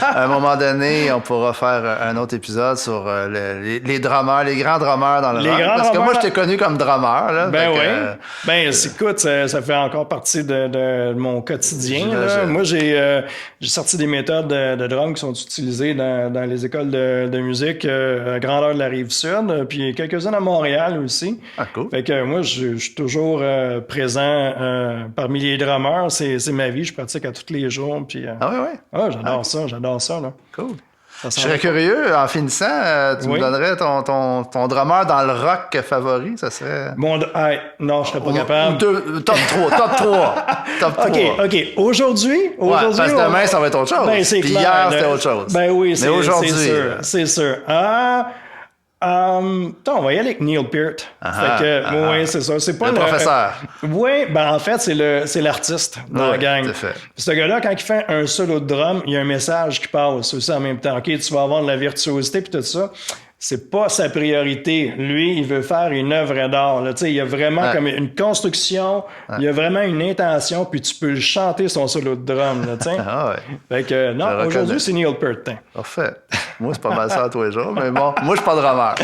à un moment donné, on pourra faire un autre épisode sur les drummers, les grands drummers dans le rock. Parce que moi, je t'ai connu comme drummer. Là, ben oui. Écoute, ça fait encore partie de mon quotidien. Là. Moi, j'ai sorti des méthodes de drum qui sont utilisées dans les écoles de musique à grandeur de la Rive-Sud, puis quelques-unes à Montréal aussi. Ah, cool. Fait que moi, je suis toujours présent parmi les drummers. C'est ma vie. Je pratique à tous les jours. Puis, ah oui, oui. Ah, j'adore ça. Là. Cool. Je serais curieux, en finissant, tu me donnerais ton drummer dans le rock favori, ça serait... Non, je serais pas capable. Top 3. Top 3. OK. Aujourd'hui, parce que demain, ça va être autre chose. Ben, c'est puis clair, hier, c'était autre chose. Ben oui, mais aujourd'hui, c'est sûr. On va y aller avec Neil Peart. Oui, c'est ça. C'est pas le professeur. Oui, en fait, c'est l'artiste dans la gang. Ce gars-là, quand il fait un solo de drum, il y a un message qui passe aussi en même temps. OK, tu vas avoir de la virtuosité puis tout ça. C'est pas sa priorité. Lui, il veut faire une œuvre d'art. Là. Il y a vraiment comme une construction, il y a vraiment une intention, puis tu peux le chanter son solo de drum. Là, fait que non, aujourd'hui, c'est Neil Peart. Parfait. Moi, c'est pas mal ça tous les jours, mais bon, moi, je suis pas drummer.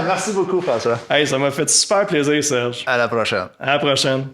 Merci beaucoup, François. Hey, ça m'a fait super plaisir, Serge. À la prochaine. À la prochaine.